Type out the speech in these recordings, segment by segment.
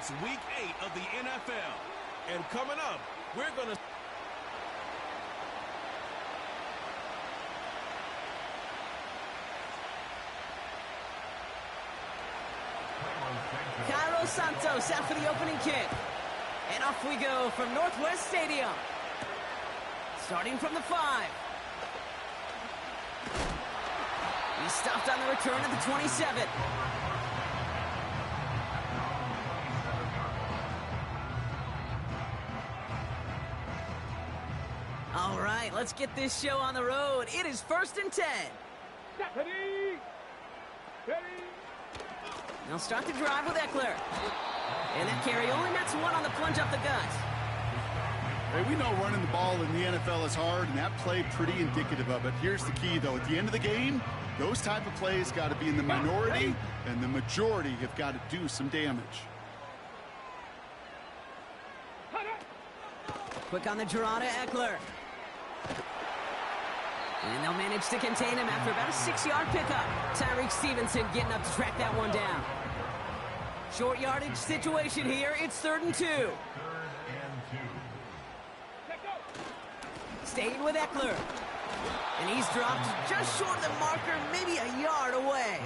It's Week 8 of the NFL. And coming up, we're going to... Cairo Santos out for the opening kick. And off we go from Northwest Stadium. Starting from the 5. He's stopped on the return at the 27. All right, let's get this show on the road. It is 1st and 10. They'll start the drive with Eckler. And that carry only nets one on the plunge up the gut. Hey, we know running the ball in the NFL is hard, and that play pretty indicative of it. Here's the key, though. At the end of the game, those type of plays got to be in the minority, and the majority have got to do some damage. Quick on the draw to Eckler. And they'll manage to contain him after about a 6-yard pickup. Tyreek Stevenson getting up to track that one down. Short yardage situation here. It's 3rd and 2. Staying with Eckler. And he's dropped just short of the marker, maybe a yard away.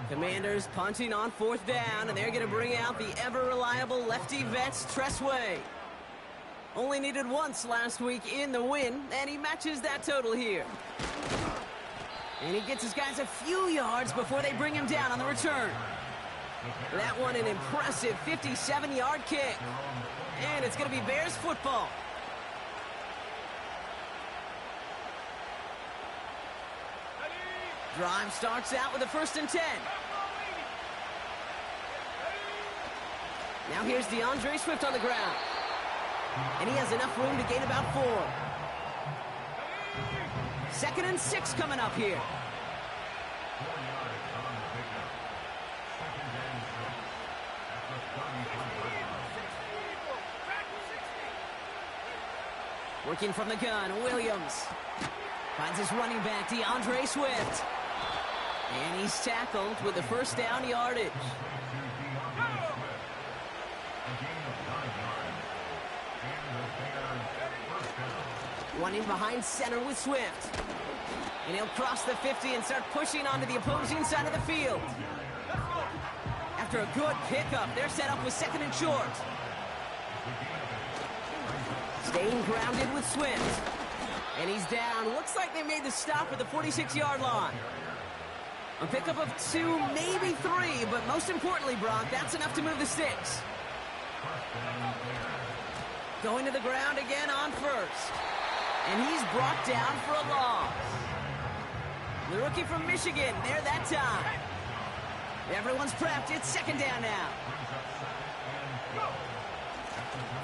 Commanders punting on 4th down, and they're going to bring out the ever-reliable lefty vets, Tressway. Only needed once last week in the win, and he matches that total here. And he gets his guys a few yards before they bring him down on the return. That one an impressive 57-yard kick. And it's going to be Bears football. Drive starts out with a 1st and 10. Now here's DeAndre Swift on the ground. And he has enough room to gain about 4. 2nd and 6 coming up here. Working from the gun, Williams. Finds his running back, DeAndre Swift. And he's tackled with the 1st down yardage. One in behind center with Swift. And he'll cross the 50 and start pushing onto the opposing side of the field. After a good pickup, they're set up with 2nd and short. Staying grounded with Swift. And he's down. Looks like they made the stop at the 46-yard line. A pickup of 2, maybe 3, but most importantly, Brock, that's enough to move the sticks. Going to the ground again on 1st. And he's brought down for a loss. The rookie from Michigan, there that time. Everyone's prepped. It's 2nd down now.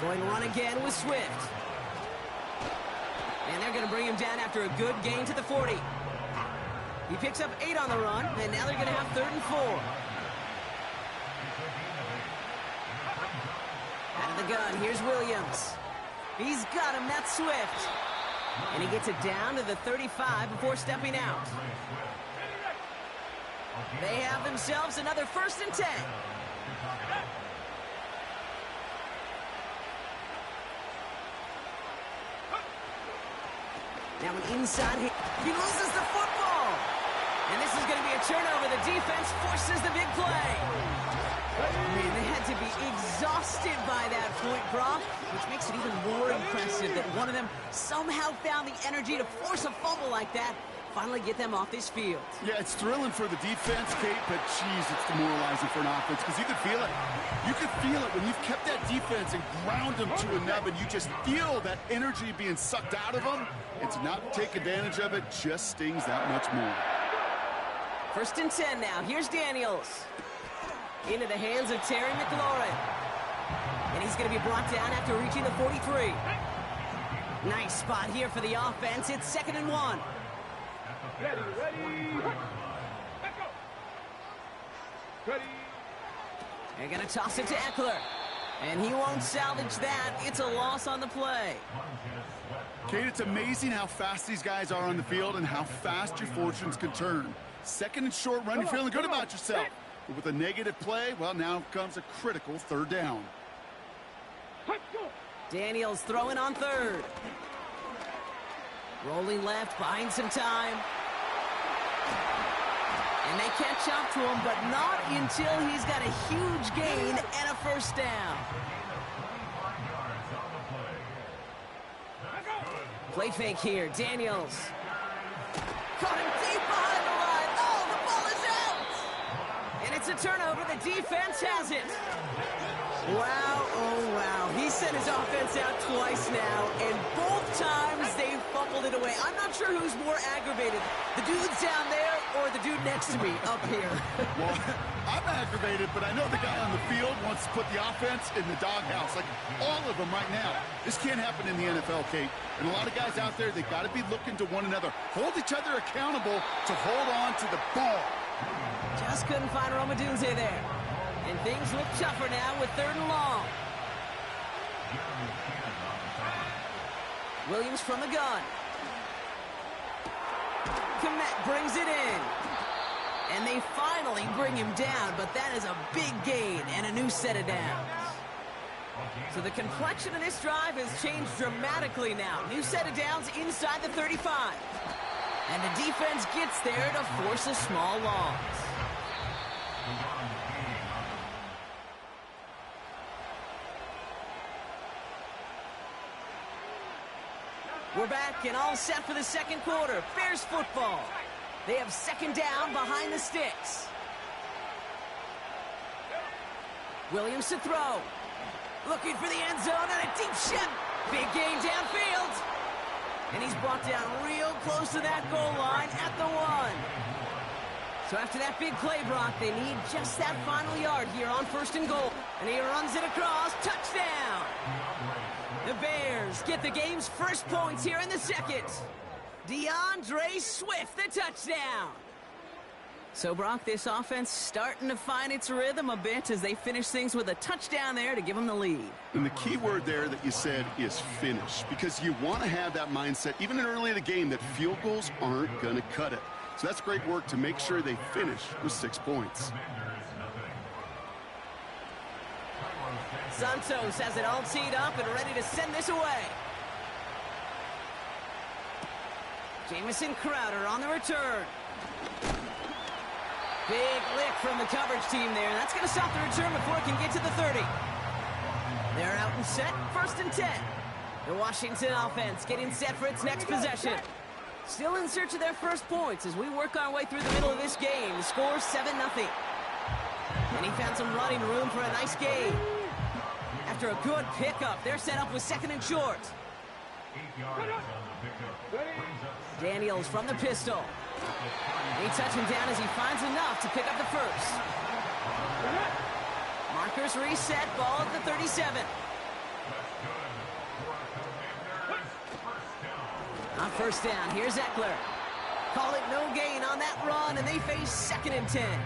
Going run again with Swift. And they're going to bring him down after a good gain to the 40. He picks up 8 on the run, and now they're going to have 3rd and 4. Out of the gun, here's Williams. He's got him, that's Swift. And he gets it down to the 35 before stepping out. They have themselves another 1st and 10. Now an inside hit. He loses the football. And this is going to be a turnover. The defense forces the big play. Man, they had to be exhausted by that point, Brock, which makes it even more impressive that one of them somehow found the energy to force a fumble like that, finally get them off this field. Yeah, it's thrilling for the defense, Kate, but geez, it's demoralizing for an offense because you could feel it. You could feel it when you've kept that defense and ground them to a nub, and you just feel that energy being sucked out of them, and to not take advantage of it just stings that much more. 1st and 10 now. Here's Daniels. Into the hands of Terry McLaurin. And he's going to be brought down after reaching the 43. Nice spot here for the offense. It's 2nd and 1. Ready. They're going to toss it to Eckler. And he won't salvage that. It's a loss on the play. Kate, it's amazing how fast these guys are on the field and how fast your fortunes can turn. 2nd and short run, you're feeling good about yourself. But with a negative play, well, now comes a critical third down. Daniels throwing on third. Rolling left, buying some time. And they catch up to him, but not until he's got a huge gain and a first down. Play fake here, Daniels. Caught him deep behind the line. Oh, the ball is out! And it's a turnover. The defense has it. Wow, oh wow. He sent his offense out twice now, and both times they fumbled it away. I'm not sure who's more aggravated, the dudes down there or the dude next to me up here. Well, I'm aggravated, but I know the guy on the field wants to put the offense in the doghouse, like all of them right now. This can't happen in the NFL, Kate. And a lot of guys out there, they've got to be looking to one another, hold each other accountable to hold on to the ball. Just couldn't find Romadunze there. And things look tougher now with third and long. Williams from the gun. Komet brings it in. And they finally bring him down, but that is a big gain and a new set of downs. So the complexion of this drive has changed dramatically now. New set of downs inside the 35. And the defense gets there to force a small loss. We're back and all set for the second quarter. Bears football. They have second down behind the sticks. Williams to throw. Looking for the end zone and a deep shot. Big gain downfield. And he's brought down real close to that goal line at the 1. So after that big play, Brock, they need just that final yard here on first and goal. And he runs it across. Touchdown. The Bears get the game's first points here in the second. DeAndre Swift, the touchdown. So, Brock, this offense starting to find its rhythm a bit as they finish things with a touchdown there to give them the lead. And the key word there that you said is finish, because you want to have that mindset, even early in the game, that field goals aren't going to cut it. So that's great work to make sure they finish with 6 points. Santos has it all teed up and ready to send this away. Jamison Crowder on the return. Big lick from the coverage team there. That's going to stop the return before it can get to the 30. They're out and set, first and 10. The Washington offense getting set for its next possession. Still in search of their first points as we work our way through the middle of this game. The score 7-0. And he found some running room for a nice gain. After a good pickup, they're set up with second and short. Daniels from the pistol. They touch him down as he finds enough to pick up the first. Markers reset, ball at the 37. On first down, here's Eckler. Call it no gain on that run, and they face second and 10.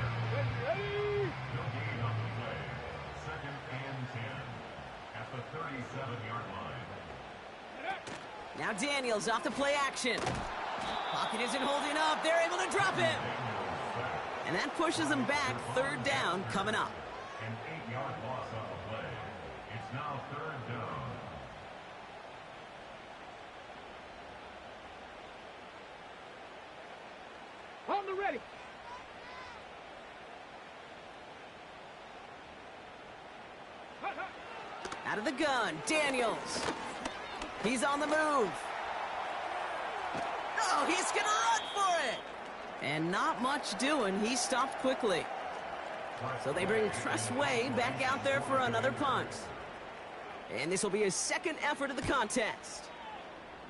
Now Daniels off the play action. Pocket isn't holding up. They're able to drop him. And that pushes them back. Third down coming up. An 8-yard loss on the play. It's now third down. On the ready. Out of the gun, Daniels. He's on the move. Oh, he's going to run for it. And not much doing. He stopped quickly. So they bring Tressway back out there for another punt. And this will be his second effort of the contest.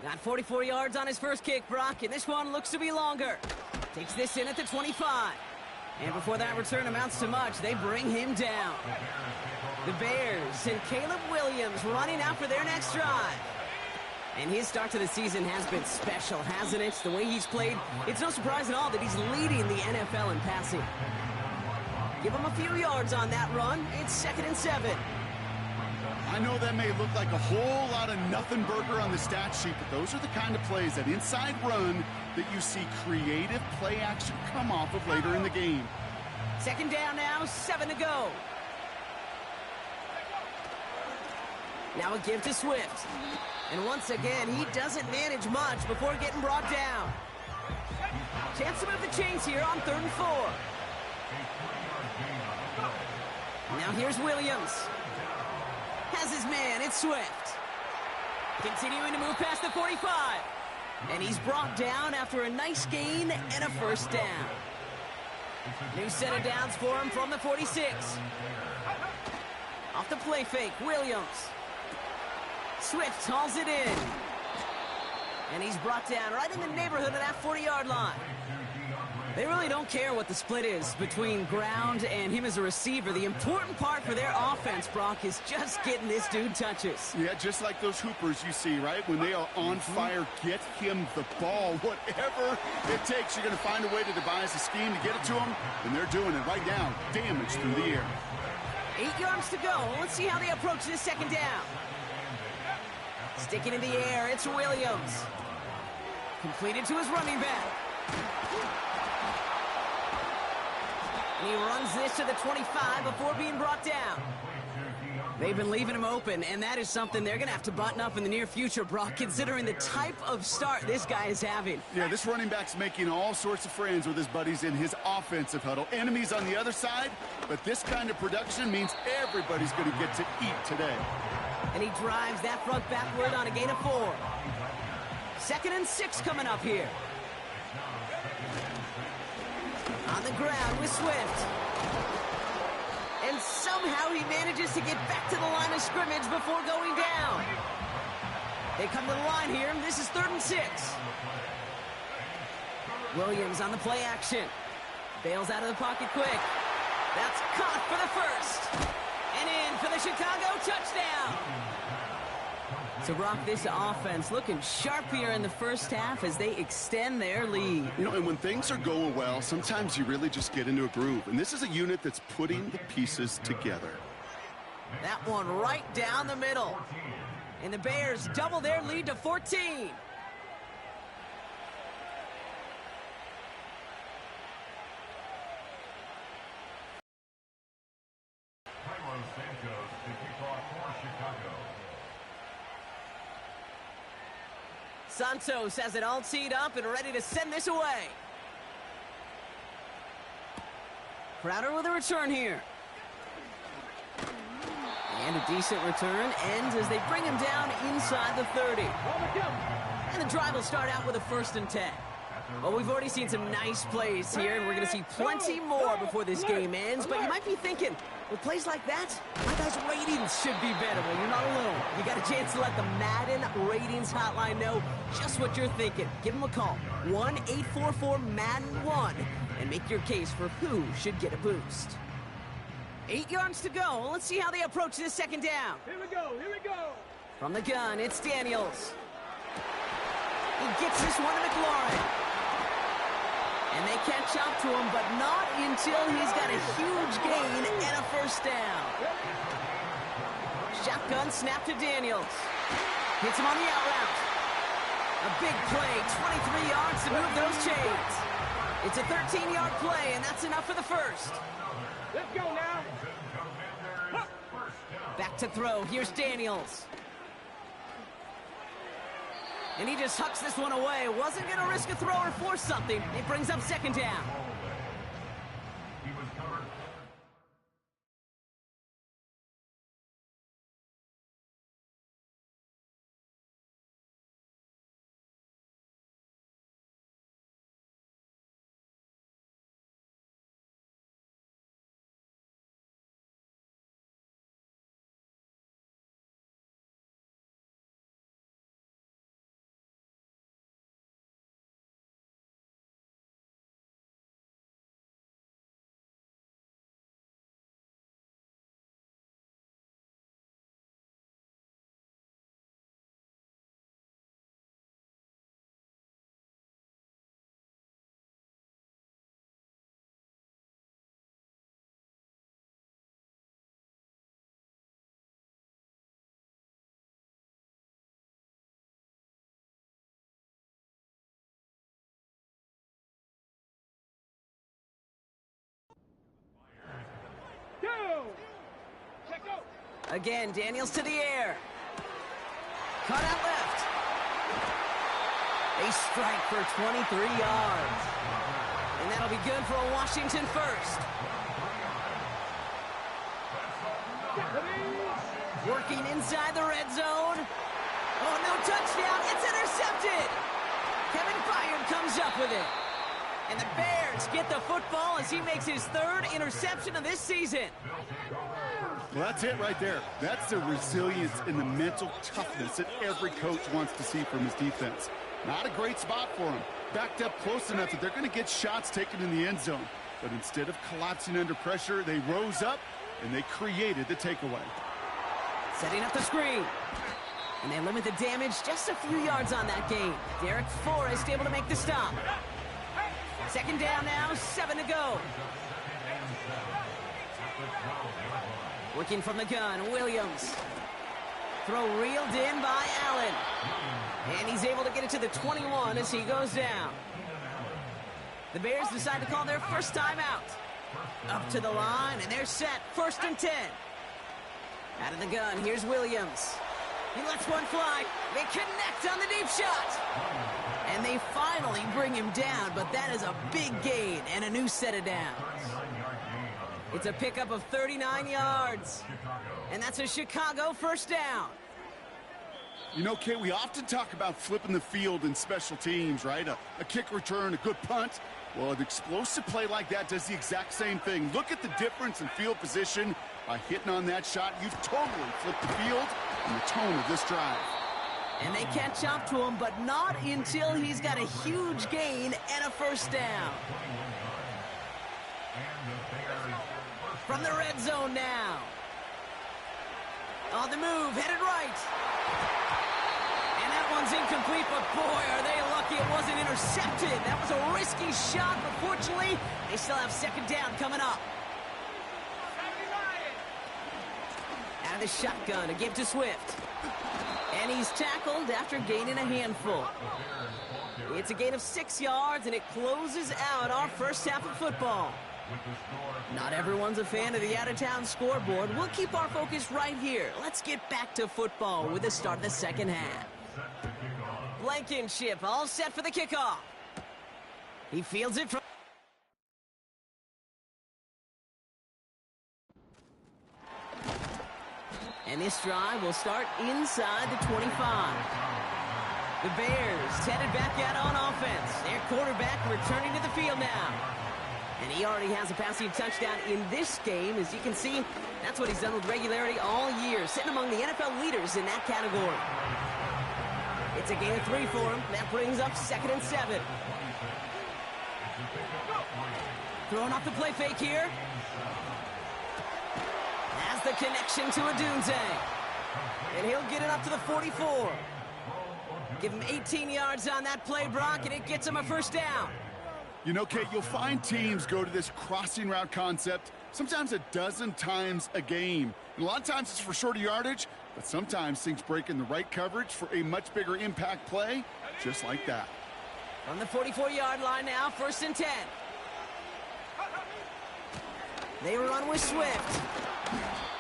Got 44 yards on his first kick, Brock, and this one looks to be longer. Takes this in at the 25. And before that return amounts to much, they bring him down. The Bears and Caleb Williams running out for their next drive. And his start to the season has been special, hasn't it? The way he's played, it's no surprise at all that he's leading the NFL in passing. Give him a few yards on that run. It's second and 7. I know that may look like a whole lot of nothing burger on the stat sheet, but those are the kind of plays, that inside run, that you see creative play action come off of later in the game. Second down now, 7 to go. Now a give to Swift. And once again, he doesn't manage much before getting brought down. Chance to move the chains here on 3rd and 4. Now here's Williams. Has his man, it's Swift. Continuing to move past the 45. And he's brought down after a nice gain and a first down. New set of downs for him from the 46. Off the play fake, Williams. Swift hauls it in. And he's brought down right in the neighborhood of that 40-yard line. They really don't care what the split is between ground and him as a receiver. The important part for their offense, Brock, is just getting this dude touches. Yeah, just like those hoopers you see, right? When they are on fire, get him the ball. Whatever it takes, you're going to find a way to devise a scheme to get it to him, and they're doing it right now. Damage through the air. 8 yards to go. Let's see how they approach this second down. Sticking in the air, it's Williams. Completed to his running back. And he runs this to the 25 before being brought down. They've been leaving him open, and that is something they're going to have to button up in the near future, Brock, considering the type of start this guy is having. Yeah, this running back's making all sorts of friends with his buddies in his offensive huddle. Enemies on the other side, but this kind of production means everybody's going to get to eat today. And he drives that front backward on a gain of 4. 2nd and 6 coming up here. On the ground with Swift. And somehow he manages to get back to the line of scrimmage before going down. They come to the line here. This is 3rd and 6. Williams on the play action. Bails out of the pocket quick. That's caught for the first. And in for the Chicago touchdown. So, Brock, this offense looking sharp here in the first half as they extend their lead. You know, and when things are going well, sometimes you really just get into a groove. And this is a unit that's putting the pieces together. That one right down the middle. And the Bears double their lead to 14. Santos has it all teed up and ready to send this away. Crowder with a return here. And a decent return ends as they bring him down inside the 30. And the drive will start out with a 1st and 10. Well, we've already seen some nice plays here, and we're going to see plenty more before this game ends. But you might be thinking, with plays like that, my guys' ratings should be better. Well, you're not alone. You got a chance to let the Madden ratings hotline know just what you're thinking. Give them a call, 1-844-MADDEN-1, and make your case for who should get a boost. 8 yards to go. Let's see how they approach this second down. Here we go, here we go. From the gun, it's Daniels. He gets this one to McLaurin. And they catch up to him, but not until he's got a huge gain and a first down. Shotgun snap to Daniels. Hits him on the out route. A big play, 23 yards to move those chains. It's a 13-yard play, and that's enough for the first. Let's go now. Back to throw. Here's Daniels. And he just hucks this one away. Wasn't going to risk a throw or force something. It brings up second down. Again, Daniels to the air. Cut out left. A strike for 23 yards. And that'll be good for a Washington first. Working inside the red zone. Oh, no touchdown. It's intercepted. Kevin Byard comes up with it. And the Bears get the football as he makes his third interception of this season. Well, that's it right there. That's the resilience and the mental toughness that every coach wants to see from his defense. Not a great spot for him. Backed up close enough that they're going to get shots taken in the end zone. But instead of collapsing under pressure, they rose up and they created the takeaway. Setting up the screen. And they limit the damage just a few yards on that game. Derek Forrest able to make the stop. Second down now, 7 to go. Working from the gun, Williams. Throw reeled in by Allen. And he's able to get it to the 21 as he goes down. The Bears decide to call their first timeout. Up to the line, and they're set. 1st and 10. Out of the gun, here's Williams. He lets one fly. They connect on the deep shot. And they finally bring him down, but that is a big gain and a new set of downs. It's a pickup of 39 yards. And that's a Chicago first down. You know, Kate, we often talk about flipping the field in special teams, right? A kick return, a good punt. Well, an explosive play like that does the exact same thing. Look at the difference in field position. By hitting on that shot, you've totally flipped the field and the tone of this drive. And they catch up to him, but not until he's got a huge gain and a first down. From the red zone now. On the move, headed right. And that one's incomplete, but boy, are they lucky it wasn't intercepted. That was a risky shot, but fortunately, they still have second down coming up. Out of the shotgun, a give to Swift. And he's tackled after gaining a handful. It's a gain of 6 yards, and it closes out our first half of football. Not everyone's a fan of the out-of-town scoreboard. We'll keep our focus right here. Let's get back to football with the start of the second half. Blankenship all set for the kickoff. He fields it from... And this drive will start inside the 25. The Bears headed back out on offense. Their quarterback returning to the field now. And he already has a passing touchdown in this game. As you can see, that's what he's done with regularity all year, sitting among the NFL leaders in that category. It's a gain of 3 for him. That brings up 2nd and 7. Throwing off the play fake here. Has the connection to Odunze. And he'll get it up to the 44. Give him 18 yards on that play, Brock, and it gets him a first down. You know, Kate, you'll find teams go to this crossing route concept sometimes a dozen times a game. And a lot of times it's for shorter yardage, but sometimes things break in the right coverage for a much bigger impact play, just like that. On the 44-yard line now, 1st and 10. They run with Swift.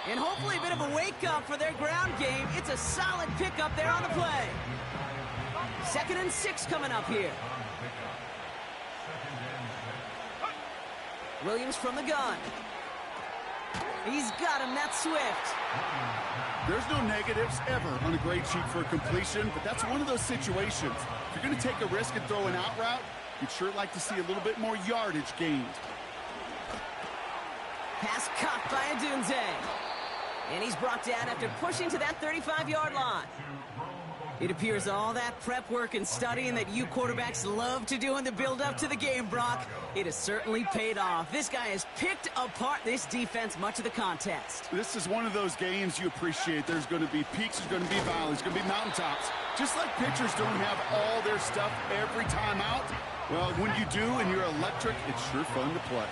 And hopefully a bit of a wake-up for their ground game. It's a solid pickup there on the play. 2nd and 6 coming up here. Williams from the gun. He's got him, that's Swift. There's no negatives ever on a grade sheet for a completion, but that's one of those situations. If you're going to take a risk and throw an out route, you'd sure like to see a little bit more yardage gained. Pass caught by Odunze. And he's brought down after pushing to that 35-yard line. It appears all that prep work and studying that you quarterbacks love to do in the build-up to the game, Brock, it has certainly paid off. This guy has picked apart this defense much of the contest. This is one of those games you appreciate. There's going to be peaks, there's going to be valleys, there's going to be mountaintops. Just like pitchers don't have all their stuff every time out, well, when you do and you're electric, it's sure fun to play.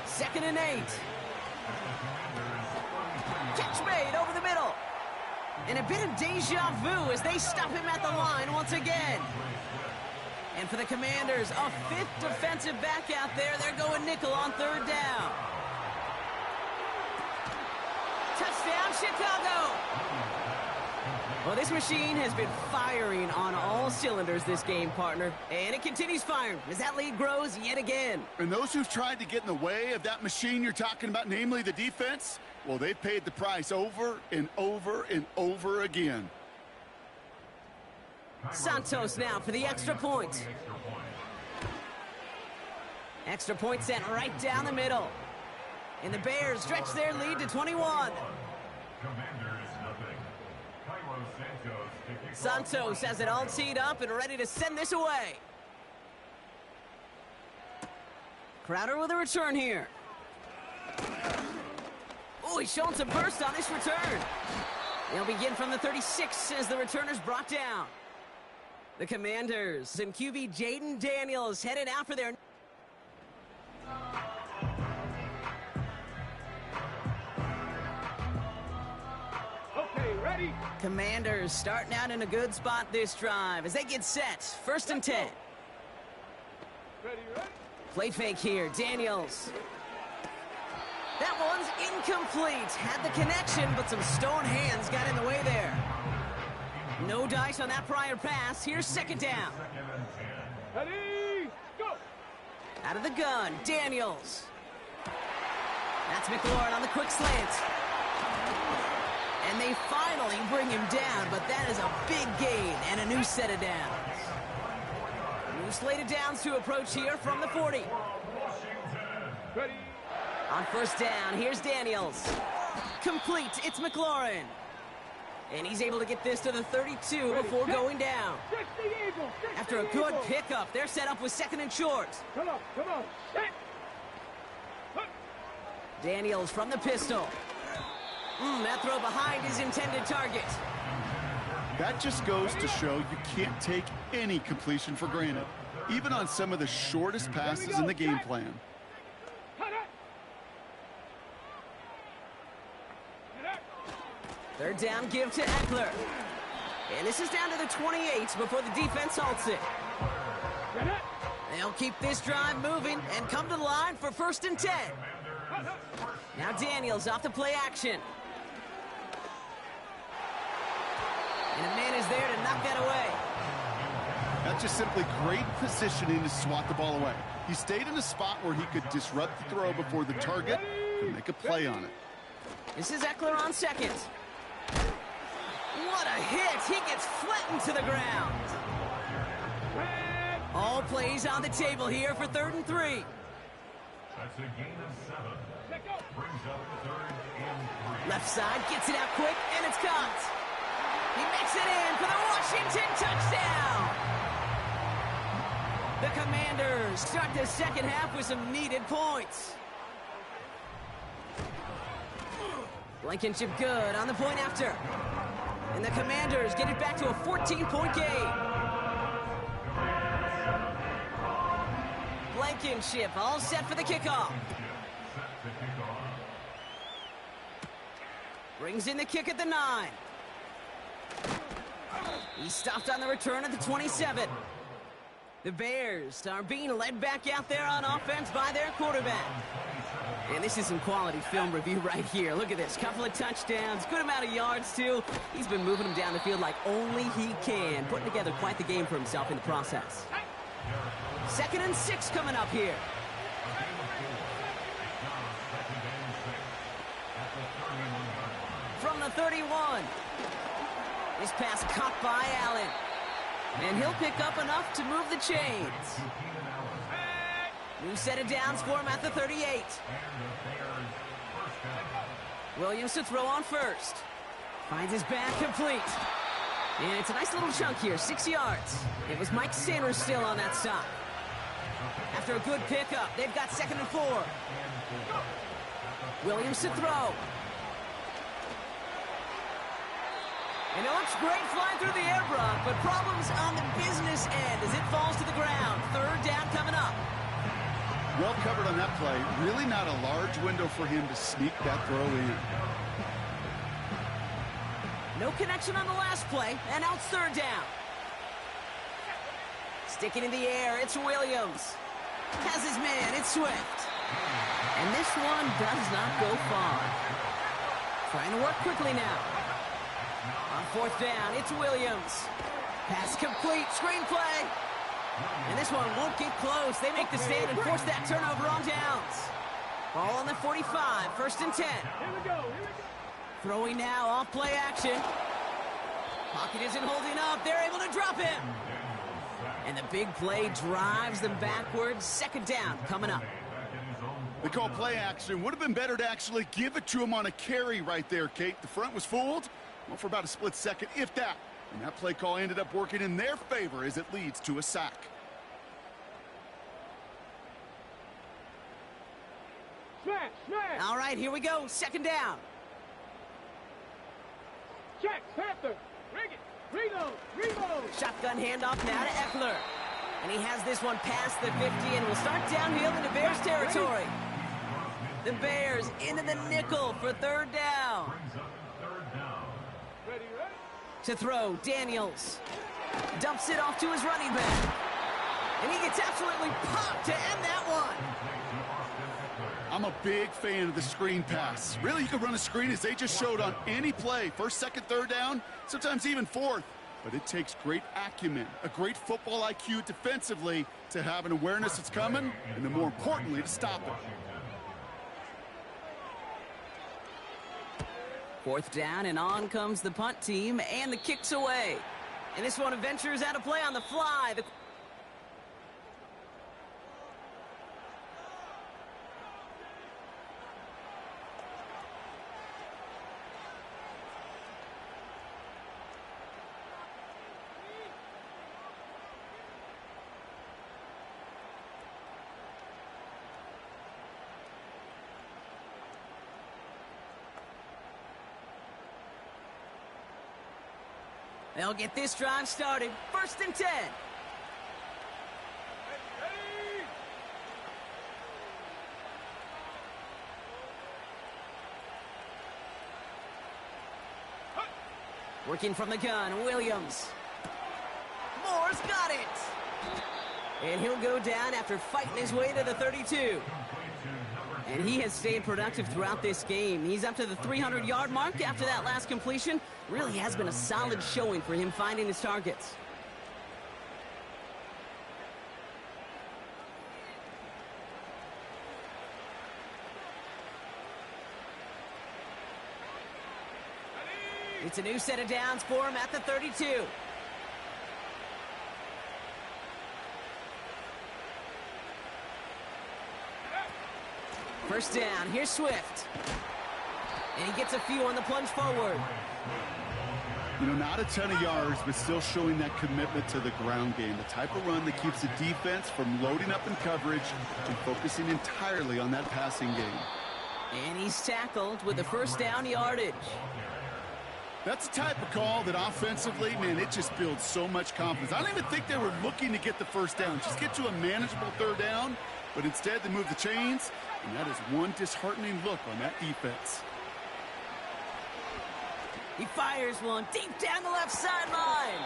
2nd and 8. Catch made over the middle. And a bit of deja vu as they stop him at the line once again. And for the Commanders, a 5th defensive back out there. They're going nickel on 3rd down. Touchdown, Chicago! Well, this machine has been firing on all cylinders this game, partner. And it continues firing as that lead grows yet again. And those who've tried to get in the way of that machine you're talking about, namely the defense, well, they've paid the price over and over and over again. Santos now for the extra point. Extra point sent right down the middle. And the Bears stretch their lead to 21. Santos has it all teed up and ready to send this away. Crowder with a return here. Oh, he's showing some burst on this return. They'll begin from the 36 as the returner's brought down. The Commanders and QB Jaden Daniels headed out for their... Okay, ready? Commanders starting out in a good spot this drive as they get set. 1st and 10. Ready, ready? Play fake here, Daniels. That one's incomplete. Had the connection, but some stone hands got in the way there. No dice on that prior pass. Here's 2nd down. Ready, go! Out of the gun, Daniels. That's McLaurin on the quick slant. And they finally bring him down, but that is a big gain and a new set of downs. New slate of downs to approach here from the 40. Ready? On 1st down, here's Daniels. Complete, it's McLaurin. And he's able to get this to the 32 before going down. Stretch the eagle! Stretch After a the good eagle. pickup, they're set up with 2nd and short. Come on, come on. Set. Hup. Daniels from the pistol. That throw behind his intended target. That just goes to show you can't take any completion for granted, even on some of the shortest passes in the game plan. Cut it. Cut it. 3rd down, give to Eckler. And this is down to the 28 before the defense halts it. Cut it. They'll keep this drive moving and come to the line for 1st and 10. Now Daniels off the play action. And a man is there to knock that away. That's just simply great positioning to swat the ball away. He stayed in a spot where he could disrupt the throw before the target and make a play on it. This is Eckler on 2nd. What a hit! He gets flattened to the ground. All plays on the table here for 3rd and 3. That's a gain of 7. Brings up 3rd and 3. Left side gets it out quick, and it's caught. He makes it in for the Washington touchdown. The Commanders start the 2nd half with some needed points. Blankenship good on the point after. And the Commanders get it back to a 14-point game. Blankenship all set for the kickoff. Brings in the kick at the 9. He stopped on the return at the 27. The Bears are being led back out there on offense by their quarterback. And this is some quality film review right here. Look at this. Couple of touchdowns, good amount of yards, too. He's been moving them down the field like only he can, putting together quite the game for himself in the process. 2nd and 6 coming up here. From the 31. This pass caught by Allen. And he'll pick up enough to move the chains. New set of downs for him at the 38. Williams to throw on 1st. Finds his back complete. And it's a nice little chunk here, 6 yards. It was Mike Sanders still on that stop. After a good pickup, they've got 2nd and 4. Williams to throw. And it looks great flying through the air, Brock, but problems on the business end as it falls to the ground. 3rd down coming up. Well covered on that play. Really not a large window for him to sneak that throw in. No connection on the last play, and now it's 3rd down. Sticking in the air, it's Williams. Has his man, it's Swift. And this one does not go far. Trying to work quickly now. On fourth down, it's Williams. Pass complete, screenplay. And this one won't get close. They make the stand and force that turnover on downs. Ball on the 45, first and 10. Here we go. Throwing now, off play action. Pocket isn't holding up. They're able to drop him. And the big play drives them backwards. Second down coming up. They call play action. Would have been better to actually give it to him on a carry right there, Kate. The front was fooled, well, for about a split second, if that. And that play call ended up working in their favor as it leads to a sack. Smash. All right, here we go. Second down. Check, Panther. Bring it. Reload. Shotgun handoff now to Eckler. And he has this one past the 50 and will start downhill into Bears territory. The Bears into the nickel for third down. Ready. To throw, Daniels. Dumps it off to his running back. And he gets absolutely popped to end that one. I'm a big fan of the screen pass. Really, you can run a screen as they just showed on any play. First, second, third down, sometimes even fourth. But it takes great acumen, a great football IQ defensively to have an awareness it's coming, and then more importantly, to stop it. Fourth down, and on comes the punt team, and the kick's away. And this one ventures out of play on the fly. They'll get this drive started. First and 10. Working from the gun, Williams. Moore's got it. And he'll go down after fighting his way to the 32. And he has stayed productive throughout this game. He's up to the 300-yard mark after that last completion. Really has been a solid showing for him finding his targets. It's a new set of downs for him at the 32. First down, here's Swift. And he gets a few on the plunge forward. You know, not a ton of yards, but still showing that commitment to the ground game. The type of run that keeps the defense from loading up in coverage and focusing entirely on that passing game. And he's tackled with the first down yardage. That's the type of call that offensively, man, it just builds so much confidence. I don't even think they were looking to get the first down. Just get to a manageable third down, but instead they move the chains, and that is one disheartening look on that defense. He fires one deep down the left sideline.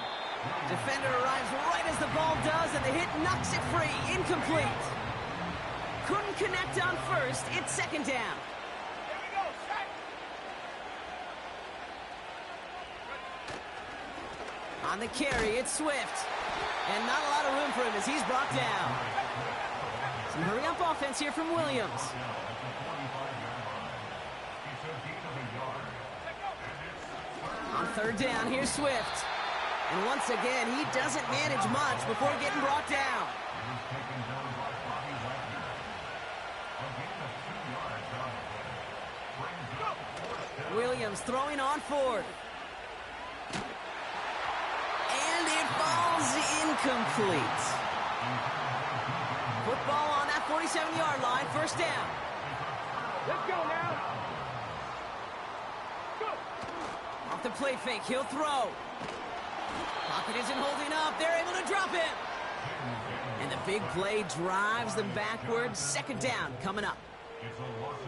Defender arrives right as the ball does, and the hit knocks it free. Incomplete. Couldn't connect on first. It's second down. Here we go. Sack. On the carry, it's Swift. And not a lot of room for him as he's brought down. Some hurry-up offense here from Williams. On third down, here's Swift. And once again, he doesn't manage much before getting brought down. Williams throwing on fourth. And it falls incomplete. Football on that 47-yard line, first down. Let's go now. Off the play fake, he'll throw. Pocket isn't holding up. They're able to drop him. And the big play drives them backwards. Second down coming up.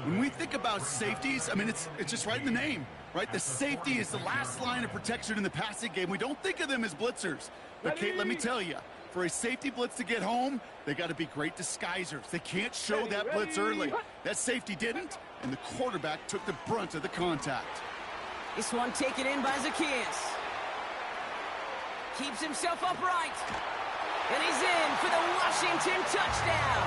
When we think about safeties, I mean, it's just right in the name, right? The safety is the last line of protection in the passing game. We don't think of them as blitzers. But, Kate, let me tell you, For a safety blitz to get home, they got to be great disguisers. They can't show that blitz early. That safety didn't, and the quarterback took the brunt of the contact. This one taken in by Zacchaeus. Keeps himself upright. And he's in for the Washington touchdown.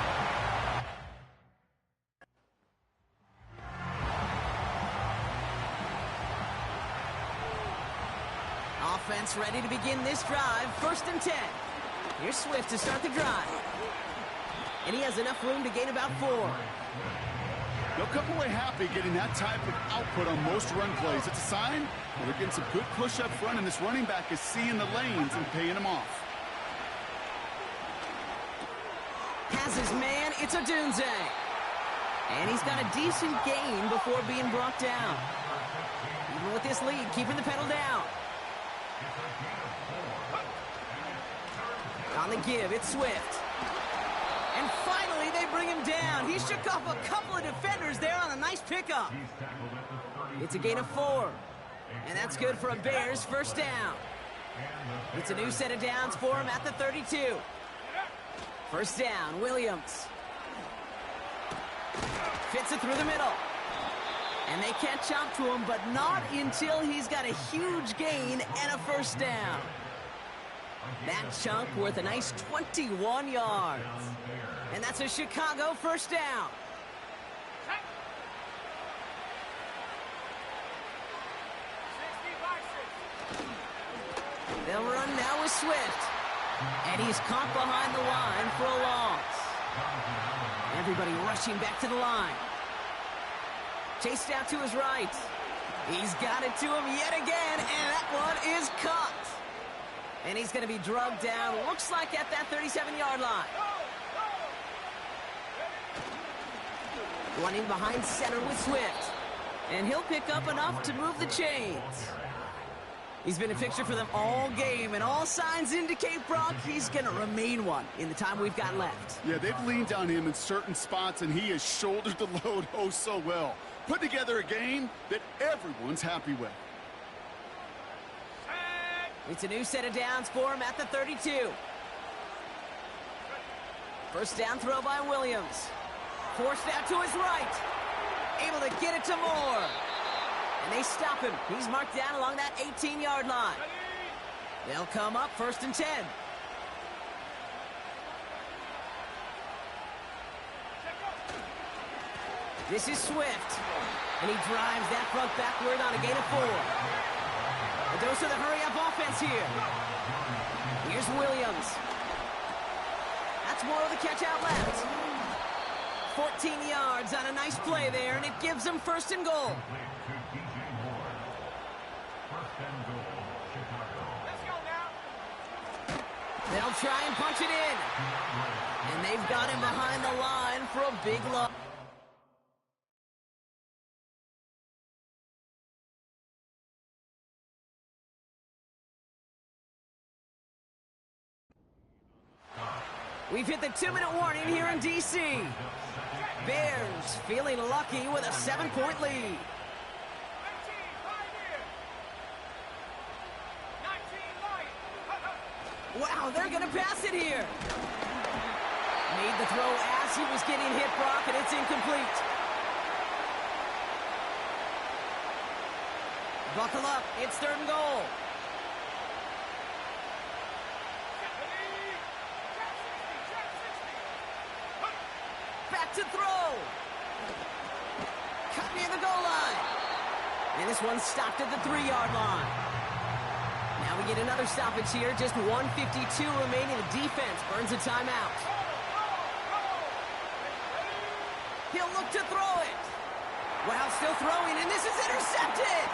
Offense ready to begin this drive. 1st and 10. Here's Swift to start the drive. And he has enough room to gain about 4. They'll come away happy getting that type of output on most run plays. It's a sign that they're getting some good push up front, and this running back is seeing the lanes and paying them off. Has his man, it's Odunze. And he's got a decent gain before being brought down. Even with this lead, keeping the pedal down. On the give, it's Swift. And finally, they bring him down. He shook off a couple of defenders there on a nice pickup. It's a gain of 4. And that's good for a Bears 1st down. It's a new set of downs for him at the 32. 1st down, Williams. Fits it through the middle. And they catch up to him, but not until he's got a huge gain and a 1st down. That chunk worth a nice 21 yards. And that's a Chicago 1st down. They'll run now with Swift. And he's caught behind the line for a loss. Everybody rushing back to the line. Chased out to his right. He's got it to him yet again, and that one is caught. And he's going to be drugged down, looks like at that 37-yard line. Running behind center with Swift. And he'll pick up enough to move the chains. He's been a fixture for them all game, and all signs indicate, Brock, he's going to remain one in the time we've got left. Yeah, they've leaned on him in certain spots, and he has shouldered the load oh so well. Put together a game that everyone's happy with. It's a new set of downs for him at the 32. 1st down throw by Williams. Forced out to his right. Able to get it to Moore. And they stop him. He's marked down along that 18-yard line. They'll come up 1st and 10. This is Swift. And he drives that front backward on a gain of 4. A dose of the hurry-up offense here. Here's Williams. That's more of the catch out left. 14 yards on a nice play there, and it gives them 1st and goal. They'll try and punch it in. And they've got him behind the line for a big loss. We've hit the 2-minute warning here in D.C. Bears feeling lucky with a 7-point lead. Wow, they're going to pass it here. Made the throw as he was getting hit, Brock, and it's incomplete. Buckle up, it's 3rd and goal. Back to throw. Cut near the goal line. And this one's stopped at the 3-yard line. Now we get another stoppage here. Just 1:52 remaining. The defense burns a timeout. He'll look to throw it. Wow, still throwing, and this is intercepted.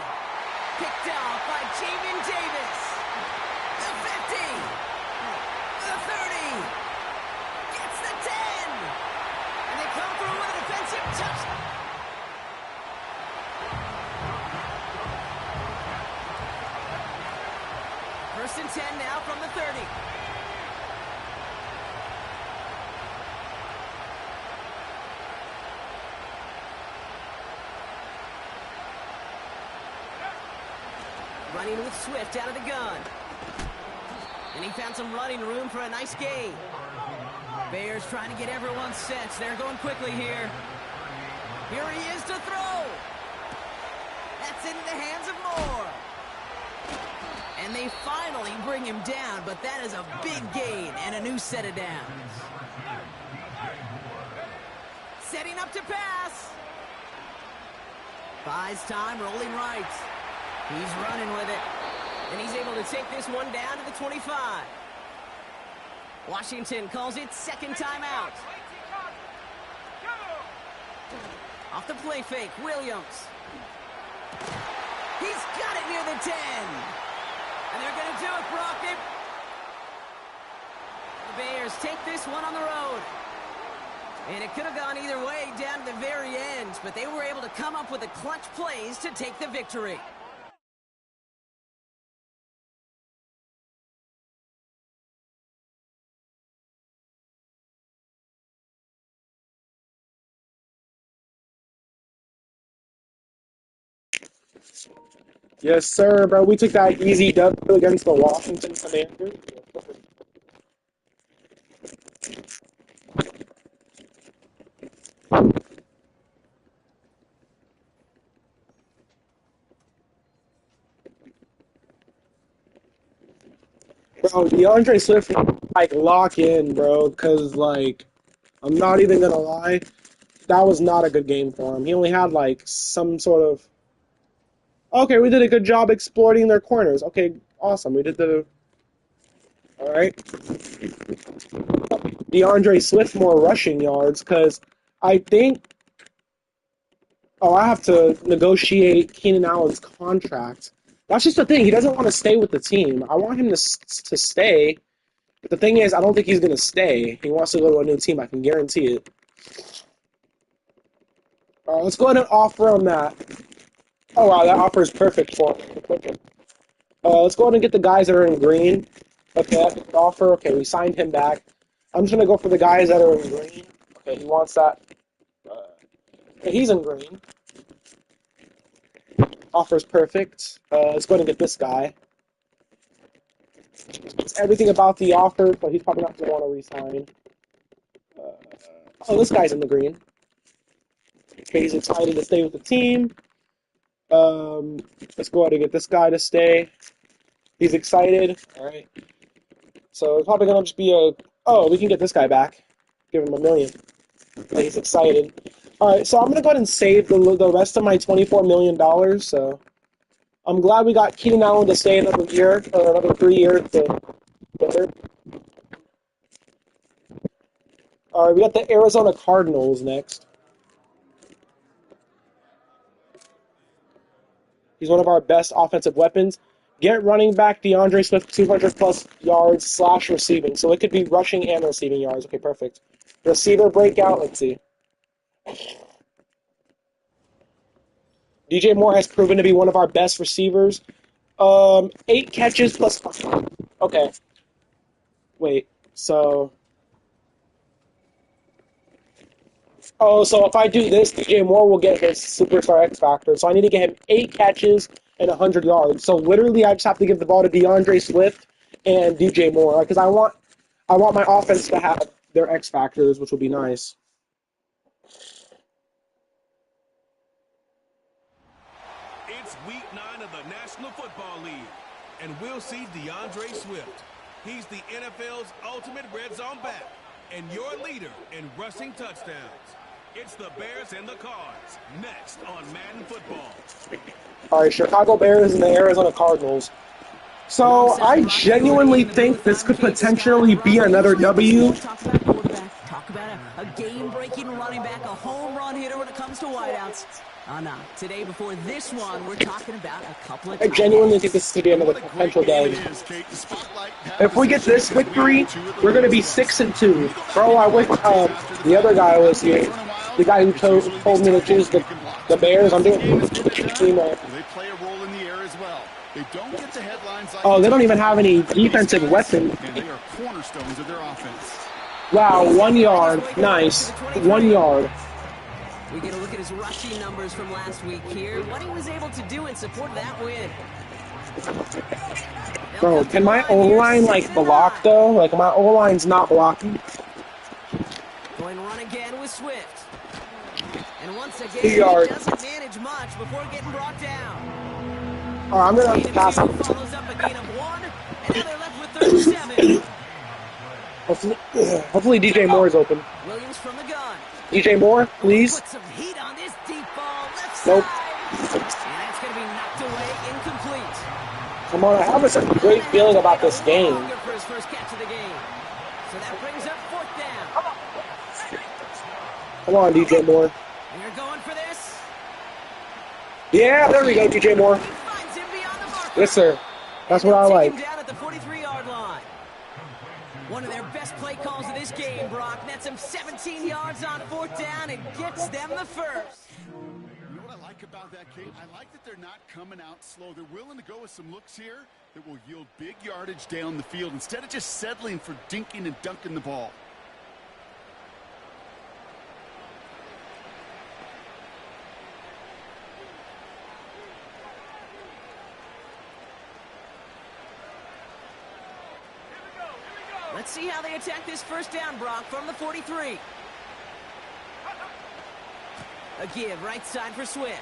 Picked off by Jamin Davis. The 50. The 30. Gets the 10. And they come through with a defensive touchdown. First and 10 now from the 30. Running with Swift out of the gun. And he found some running room for a nice gain. Bears trying to get everyone set. They're going quickly here. Here he is to throw. That's into the hands of Moore. And they finally bring him down, but that is a big gain and a new set of downs. Setting up to pass. Buys time, rolling right. He's running with it. And he's able to take this one down to the 25. Washington calls it second timeout. Off the play fake, Williams. He's got it near the 10. And they're going to do it, Brockett. The Bears take this one on the road. And it could have gone either way down to the very end, but they were able to come up with the clutch plays to take the victory. Yes, sir, bro. We took that easy W against the Washington Commanders. Bro, DeAndre Swift, like, lock in, bro, because, like, I'm not even going to lie, that was not a good game for him. He only had, like, some sort of... Okay, we did a good job exploiting their corners. Okay, awesome. We did the... Alright. DeAndre Swift more rushing yards, because I think... Oh, I have to negotiate Keenan Allen's contract. That's just the thing. He doesn't want to stay with the team. I want him to stay. But the thing is, I don't think he's going to stay. He wants to go to a new team. I can guarantee it. All right, let's go ahead and offer him that. Oh, wow, that offer is perfect for him. Let's go ahead and get the guys that are in green. Okay, that's a good offer. Okay, we signed him back. I'm just going to go for the guys that are in green. Okay, he wants that. Okay, he's in green. Offer's perfect. Let's go ahead and get this guy. It's everything about the offer, but he's probably not going to want to re-sign. Oh, this guy's in the green. Okay, he's excited to stay with the team. Let's go ahead and get this guy to stay. He's excited. All right. So it's probably going to just be a... Oh, we can get this guy back. Give him $1 million. Okay, he's excited. All right, so I'm going to go ahead and save the rest of my $24 million. So I'm glad we got Keenan Allen to stay another year, or another 3 years. All right, we got the Arizona Cardinals next. He's one of our best offensive weapons. Get running back DeAndre Swift 200-plus yards / receiving. So it could be rushing and receiving yards. Okay, perfect. Receiver breakout, let's see. DJ Moore has proven to be one of our best receivers. 8 catches plus... Okay. Wait, so... Oh, so if I do this, DJ Moore will get his Superstar X Factor. So I need to get him 8 catches and 100 yards. So literally, I just have to give the ball to DeAndre Swift and DJ Moore. Because I want my offense to have their X Factors, which will be nice. It's week 9 of the National Football League, and we'll see DeAndre Swift. He's the NFL's ultimate red zone back and your leader in rushing touchdowns. It's the Bears and the Cards, next on Madden Football. All right, Chicago Bears and the Arizona Cardinals. So I genuinely think this could potentially be another W. Talk about a game-breaking running back, a home run hitter when it comes to wideouts. No. Today, before this one, we're talking about a couple of... I genuinely think this could be another potential game. If we get this victory, we're going to be 6-2. Bro, I wish the other guy was here. The guy who told me to choose the Bears. I'm doing They play a role in the air as well. They don't get the headlines like... Oh, they don't even have any defensive weapons. And they are cornerstones of their offense. Wow, 1 yard. Nice. 1 yard. We get a look at his rushing numbers from last week here. What he was able to do in support of that win. Bro, can my O-line, like, block, though? Like, my O-line's not blocking. Going run again with Swift. And once again, 2 he yards. doesn't manage much before getting brought down. Alright, I'm gonna have Gain to of pass 2 it. follows up a gain of 1, and now they're left with 37. Hopefully DJ Moore is open. Williams from the gun. DJ Moore, please. Put some heat on this deep ball, left Nope. side. And that's going to be knocked away, incomplete. Come on, I have such a great feeling about this game. For his first catch of the game. So that brings up 4th down. Come on, DJ Moore. And you're going for this? Yeah, there we go, DJ Moore. He finds him beyond the marker. Yes, sir. That's what I Take like. him down at the 43-yard line. One of their best play calls of this game, Brock. Nets him 17 yards on 4th down and gets them the first. You know what I like about that, Kate? I like that they're not coming out slow. They're willing to go with some looks here that will yield big yardage down the field instead of just settling for dinking and dunking the ball. Let's see how they attack this first down, Brock, from the 43. A give, right side for Swift.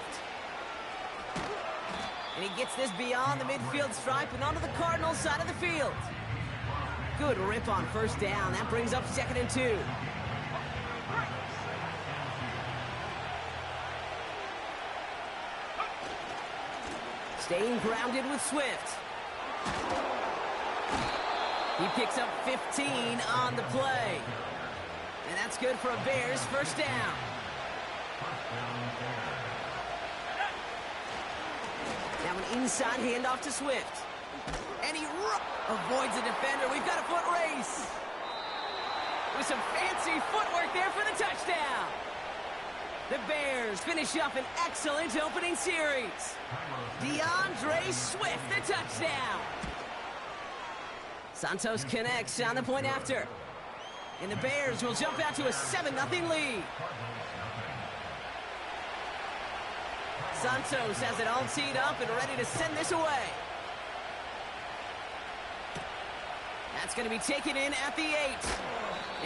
And he gets this beyond the midfield stripe and onto the Cardinals side of the field. Good rip on first down. That brings up 2nd and 2. Staying grounded with Swift. He picks up 15 on the play. And that's good for a Bears first down. Now an inside handoff to Swift. And he avoids a defender. We've got a foot race. With some fancy footwork there for the touchdown. The Bears finish up an excellent opening series. DeAndre Swift, the touchdown. Santos connects on the point after. And the Bears will jump out to a 7-0 lead. Santos has it all teed up and ready to send this away. That's going to be taken in at the 8.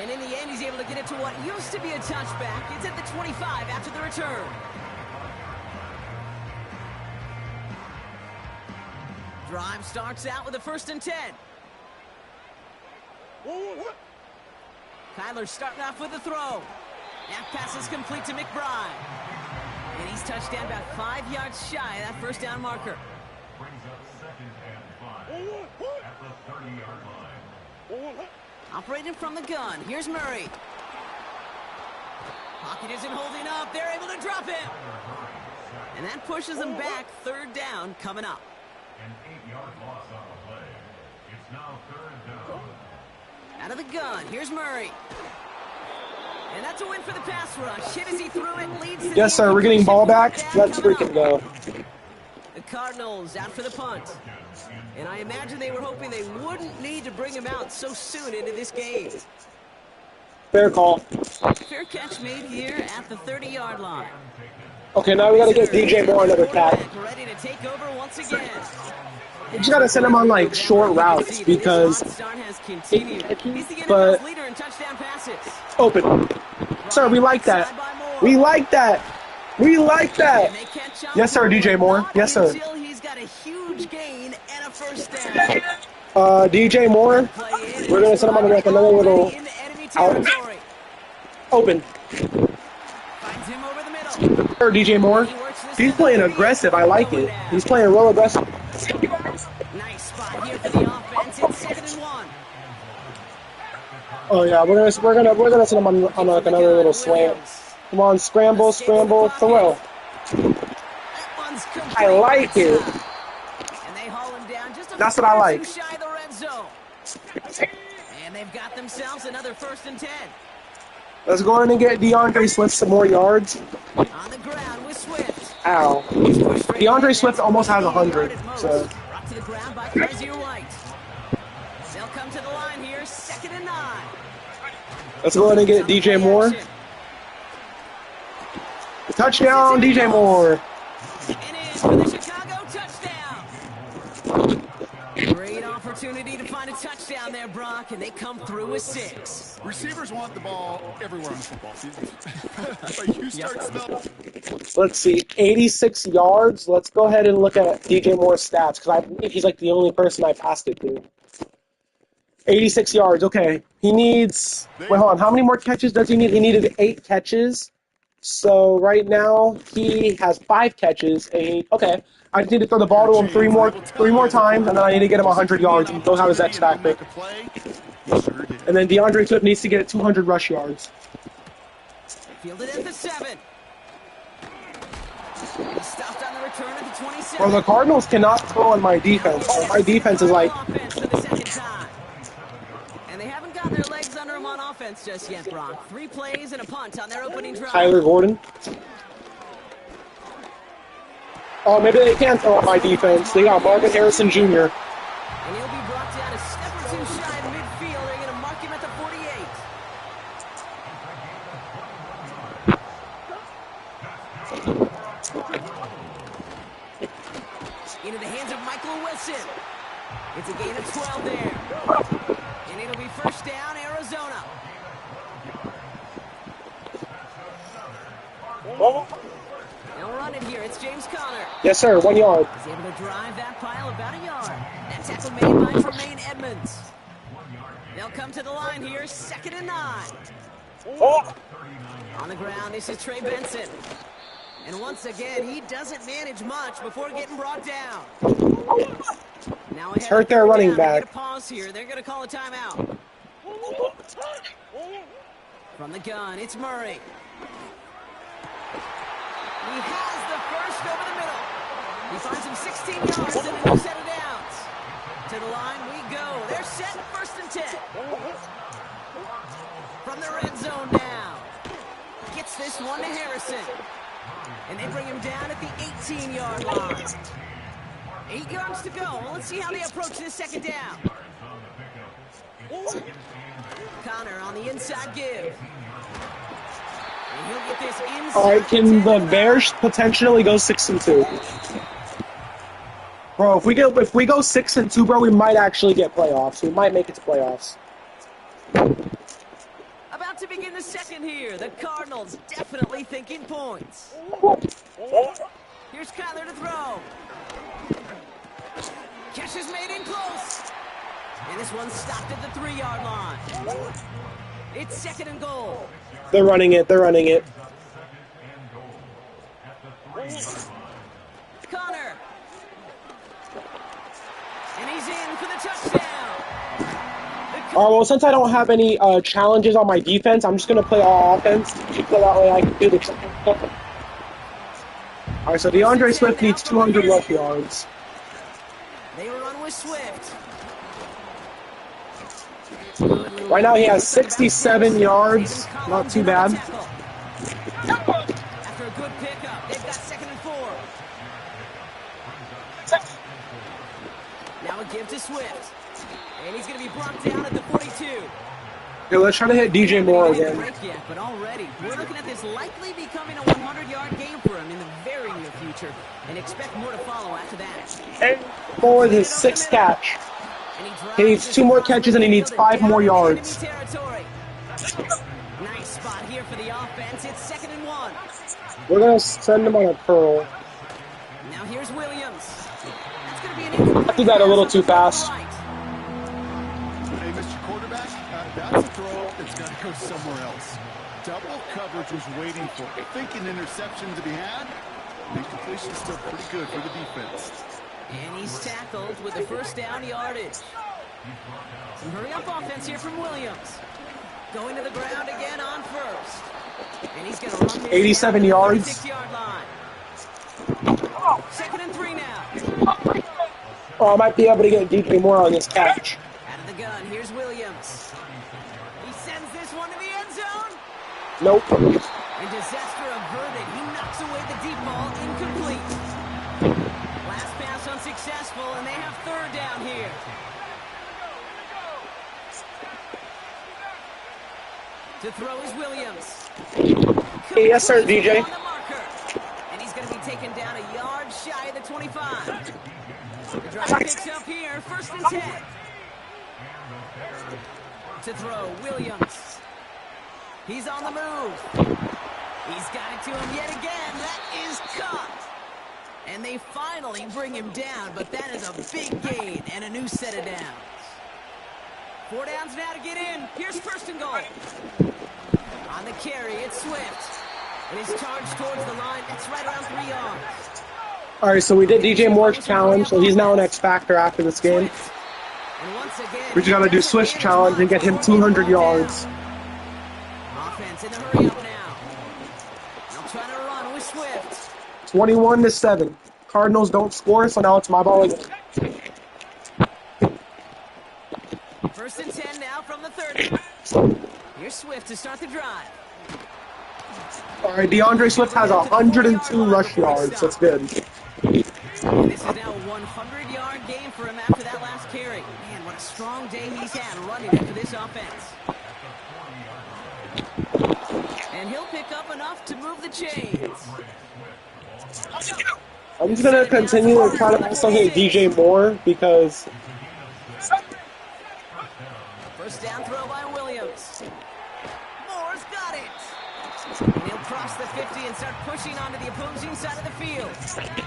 And in the end, he's able to get it to what used to be a touchback. It's at the 25 after the return. Drive starts out with a 1st and 10. Kyler starting off with a throw. That pass is complete to McBride. And he's touched down about 5 yards shy of that first down marker. Brings up 2nd and 5 at the 30-yard line. Operating from the gun. Here's Murray. Pocket isn't holding up. They're able to drop him. And that pushes them back. 3rd down coming up. An 8-yard loss on the play. It's now 3rd down. Out of the gun, here's Murray. And that's a win for the pass rush. Hit as he threw it, leads to Yes, sir. We're getting ball back. Let's freaking go. The Cardinals out for the punt. And I imagine they were hoping they wouldn't need to bring him out so soon into this game. Fair call. Fair catch made here at the 30-yard line. Okay, now we got to get DJ Moore another catch. Ready to take over once again. We just got to send him on, like, short routes because but leader in touchdown passes. open. Sir, we like that. We like that. We like that. Yes, sir, DJ Moore. Yes, sir. He's got a huge gain and a first down. DJ Moore, we're going to send him on, like, another little out. Open. Finds him over the middle. Sir, DJ Moore. He's playing aggressive. I like it. He's playing real aggressive. Nice spot here for the offense. It's 2nd and 1. Oh yeah, we're gonna send him on like another little slant. Come on, scramble, scramble, throw. I like it. And they haul him down just a That's what I like. shy of the red zone. And they've got themselves another 1st and 10. Let's go in and get DeAndre Swift some more yards. On the ground with Swift. Ow. DeAndre Swift almost has 100. So. Brought to the ground by Kaiser White. They'll come to the line here, 2nd and 9. Let's go ahead and get DJ Moore. Touchdown, DJ Moore. And in for the Chicago touchdown. Great offer opportunity to find a touchdown there, Brock, and they come through with 6. Receivers want the ball everywhere on the football field. But you start smelling. Let's see, 86 yards. Let's go ahead and look at DJ Moore's stats, because I believe he's like the only person I passed it to. 86 yards, okay. He needs, wait, hold on, how many more catches does he need? He needed 8 catches. So right now, he has 5 catches. Okay, I just need to throw the ball to him three more times, and then I need to get him 100 yards, and those are his X factor. And then DeAndre Swift needs to get 200 rush yards. Fielded at the 7. He stopped on the return at the 27. Well, the Cardinals cannot throw on my defense. My defense is like... Offense for the second time. And they haven't gotten their legs under them on offense just yet, Brock. 3 plays and a punt on their opening drive. Tyler Gordon. Oh, maybe they can throw on my defense. They got Marvin Harrison Jr. And he'll be brought down a step or 2 shy of midfield. They're going to mark him at the 48. Into the hands of Michael Wilson. It's a gain of 12 there. And it'll be first down, Arizona. They'll run it here. It's James Conner. Yes, sir. 1 yard. He's able to drive that pile about a yard. That tackle made by Tremaine Edmonds. They'll come to the line here. 2nd and 9. On the ground, this is Trey Benson. And once again, he doesn't manage much before getting brought down. Now It's hurt their running back. Get a pause here. They're going to call a timeout. From the gun, it's Murray. He has the first over the middle. He finds him 16 yards and a new set of downs. To the line we go. They're set 1st and 10. From the red zone now. Gets this one to Harrison. And they bring him down at the 18-yard line. 8 yards to go. Well, let's see how they approach this second down. Conner on the inside give. And he'll get this inside. All right, can the Bears potentially go 6-2? Bro, if we go 6-2, bro, we might actually get playoffs. We might make it to playoffs. About to begin the second here. The Cardinals definitely thinking points. Here's Kyler to throw. Catch is made in close. And this one stopped at the 3-yard line. It's 2nd and goal. They're running it. They're running it. Conner. And he's in for the touchdown. All right, well, since I don't have any challenges on my defense, I'm just going to play all offense. So that way I can do the... All right, so DeAndre Swift needs 200 rush yards. They run with Swift. Right now he has 67 yards. Not too bad. After a good pickup, they've got 2nd and 4. Now a give to Swift. And he's going to be brought down at the 42. Okay, let's try to hit DJ Moore again. Yet, but already, we're looking at this likely becoming a 100-yard game for him in the very near future. And expect more to follow after that. And Moore with his 6th catch. He needs 2 more catches and he needs 5 more yards. Nice spot here for the offense. It's 2nd and 1. We're going to send him on a curl. Now here's Williams. That's going to be an incomplete. I did that a little too fast. Hey, Mr. Quarterback, that's a throw that's got to go somewhere else. Double coverage was waiting for it. Thinking interception to be had. The completion's still pretty good for the defense. And he's tackled with the first down yardage. Some hurry-up offense here from Williams. Going to the ground again on first. And he's going to run this 87 yards. 6-yard line. 2nd and 3 now. Oh, I might be able to get DJ Moore on this catch. Out of the gun, here's Williams. He sends this one to the end zone. Nope. And disaster averted. He knocks away the deep ball, incomplete. Last pass unsuccessful, and they have 3rd down here. To throw is Williams. Hey, yes, sir, DJ. On the marker. And he's going to be taken down a yard shy of the 25. The drive picks up here, 1st and 10. To throw, Williams. He's on the move. He's got it to him yet again. That is caught. And they finally bring him down, but that is a big gain and a new set of downs. 4 downs now to get in. Here's first and goal. On the carry, it's Swift. And he's charged towards the line. That's right around 3 yards. All right, so we did DJ Moore's challenge, so he's now an X Factor after this game. And once again, We just got to do Swift's challenge and get him 200 yards. Offense in the hurry up now. They'll try to run with Swift. 21-7. Cardinals don't score, so now it's my ball again. First and 10 now from the 30. Here's Swift to start the drive. All right, DeAndre Swift has 102 rush yards. That's good. This is now a 100-yard game for him after that last carry. Man, what a strong day he's had running it for this offense. And he'll pick up enough to move the chains. I'm just going to continue to try to also hit DJ Moore because... First down throw by Williams. Moore's got it. And he'll cross the 50 and start pushing onto the opposing side of the field.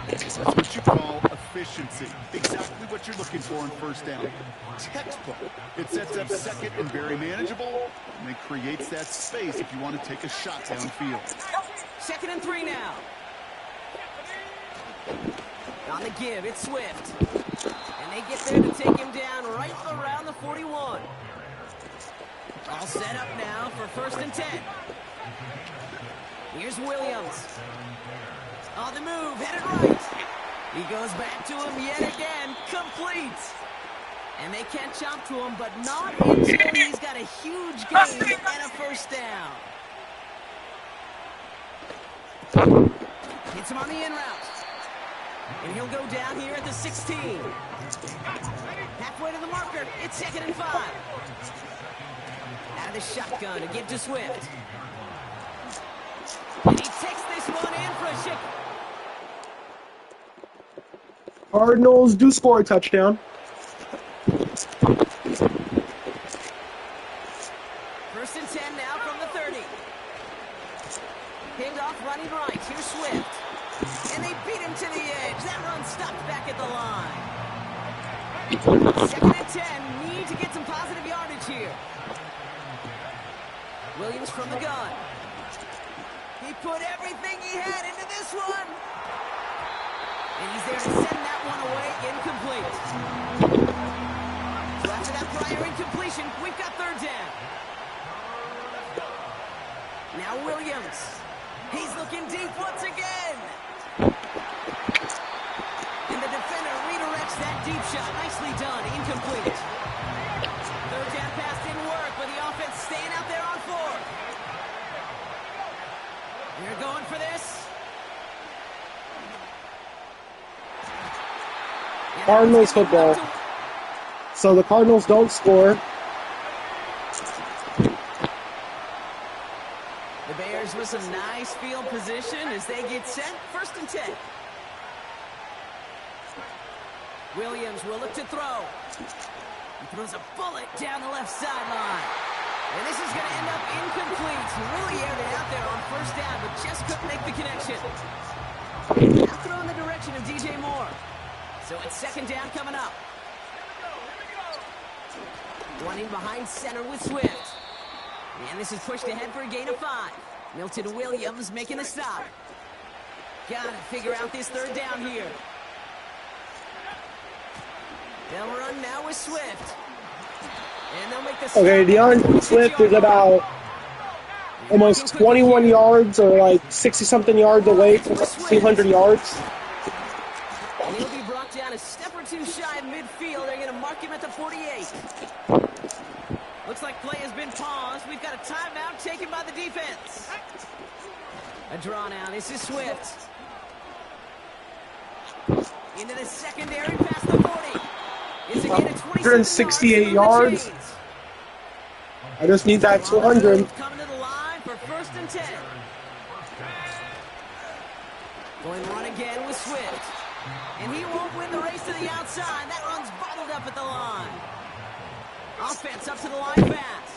That's what you call efficiency. Exactly what you're looking for in first down. Textbook. It sets up second and very manageable, and it creates that space if you want to take a shot downfield. 2nd and 3 now. On the give, it's Swift. And they get there to take him down right around the 41. All set up now for 1st and 10. Here's Williams. On the move, headed right. He goes back to him yet again, complete. And they catch up to him, but not until he's got a huge gain and a first down. Hits him on the in route. And he'll go down here at the 16. Halfway to the marker, it's 2nd and 5. Out of the shotgun to give to Swift. And he takes this one in for a chip. Cardinals do score a touchdown. First and 10 now from the 30. Pinned off running right. Here's Swift. And they beat him to the edge. That run stopped back at the line. 2nd and 10. Need to get some positive yardage here. Williams from the gun. He put everything he had into this one. And he's there to send that one away incomplete. So after that prior incompletion, we've got 3rd down. Now Williams. He's looking deep once again. And the defender redirects that deep shot. Nicely done. Incomplete. 3rd down pass didn't work, but the offense staying out there on 4th. They're going for this. Cardinals football. So the Cardinals don't score. The Bears with some nice field position as they get set. 1st and 10. Williams will look to throw. He throws a bullet down the left sideline. And this is going to end up incomplete. He really aired it out there on 1st down, but just couldn't make the connection. Now throw in the direction of DJ Moore. So it's 2nd down coming up. Running behind center with Swift. And this is pushed ahead for a gain of 5. Milton Williams making the stop. Got to figure out this 3rd down here. They'll run now with Swift. And they'll make the stop. Okay, DeAndre Swift is about almost 21 yards or like 60-something yards away from 300 yards. And he'll be brought down a step or 2 shy of midfield. They're going to mark him at the 48. Looks like play has been paused. We've got a timeout taken by the defense. A draw now. This is Swift. Into the secondary past the 40. It's a gain of 168 yards. I just need that 200. Coming to the line for 1st and 10. Going run again with Swift. And he won't win the race to the outside. That run's bottled up at the line. Offense up to the line fast.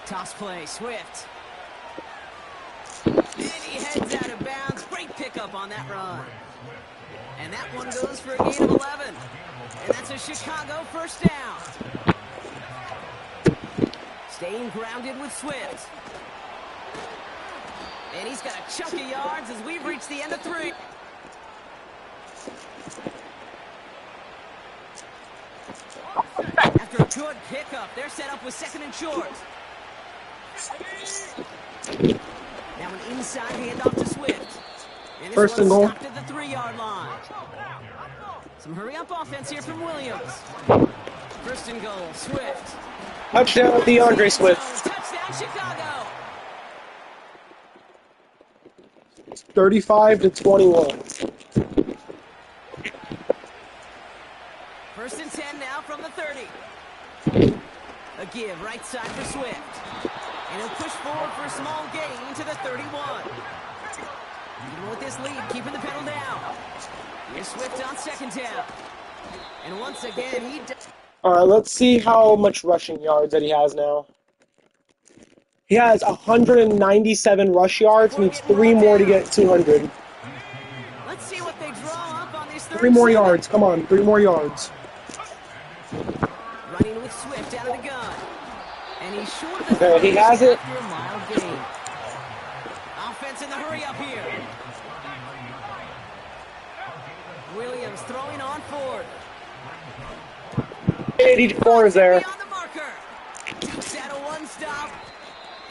Toss play, Swift. And he heads out of bounds. Great pickup on that run. And that one goes for a gain of 11. And that's a Chicago first down. Staying grounded with Swift. And he's got a chunk of yards as we've reached the end of 3. After a good pickup, they're set up with 2nd and short. Now an inside handoff to Swift. And this First and one's goal. stopped at the 3-yard line. Some hurry-up offense here from Williams. First and goal, Swift. Touchdown, DeAndre Swift. Touchdown, Chicago. 35-21. First and 10 now from the 30. A give right side for Swift. And he'll push forward for a small gain to the 31. Even with this lead, keeping the pedal down. Here's Swift on 2nd down. And once again, he... All right, let's see how much rushing yards that he has now. He has 197 rush yards, needs 3 more to get 200. Let's see what they draw up on this 3 more yards, come on, 3 more yards. Running with Swift out of the gun. And he's short of the Okay, he has it. after a mile gain. Offense in the hurry up here. Williams throwing on 4th. 84 is there. Beyond the marker. Takes out a 1-stop.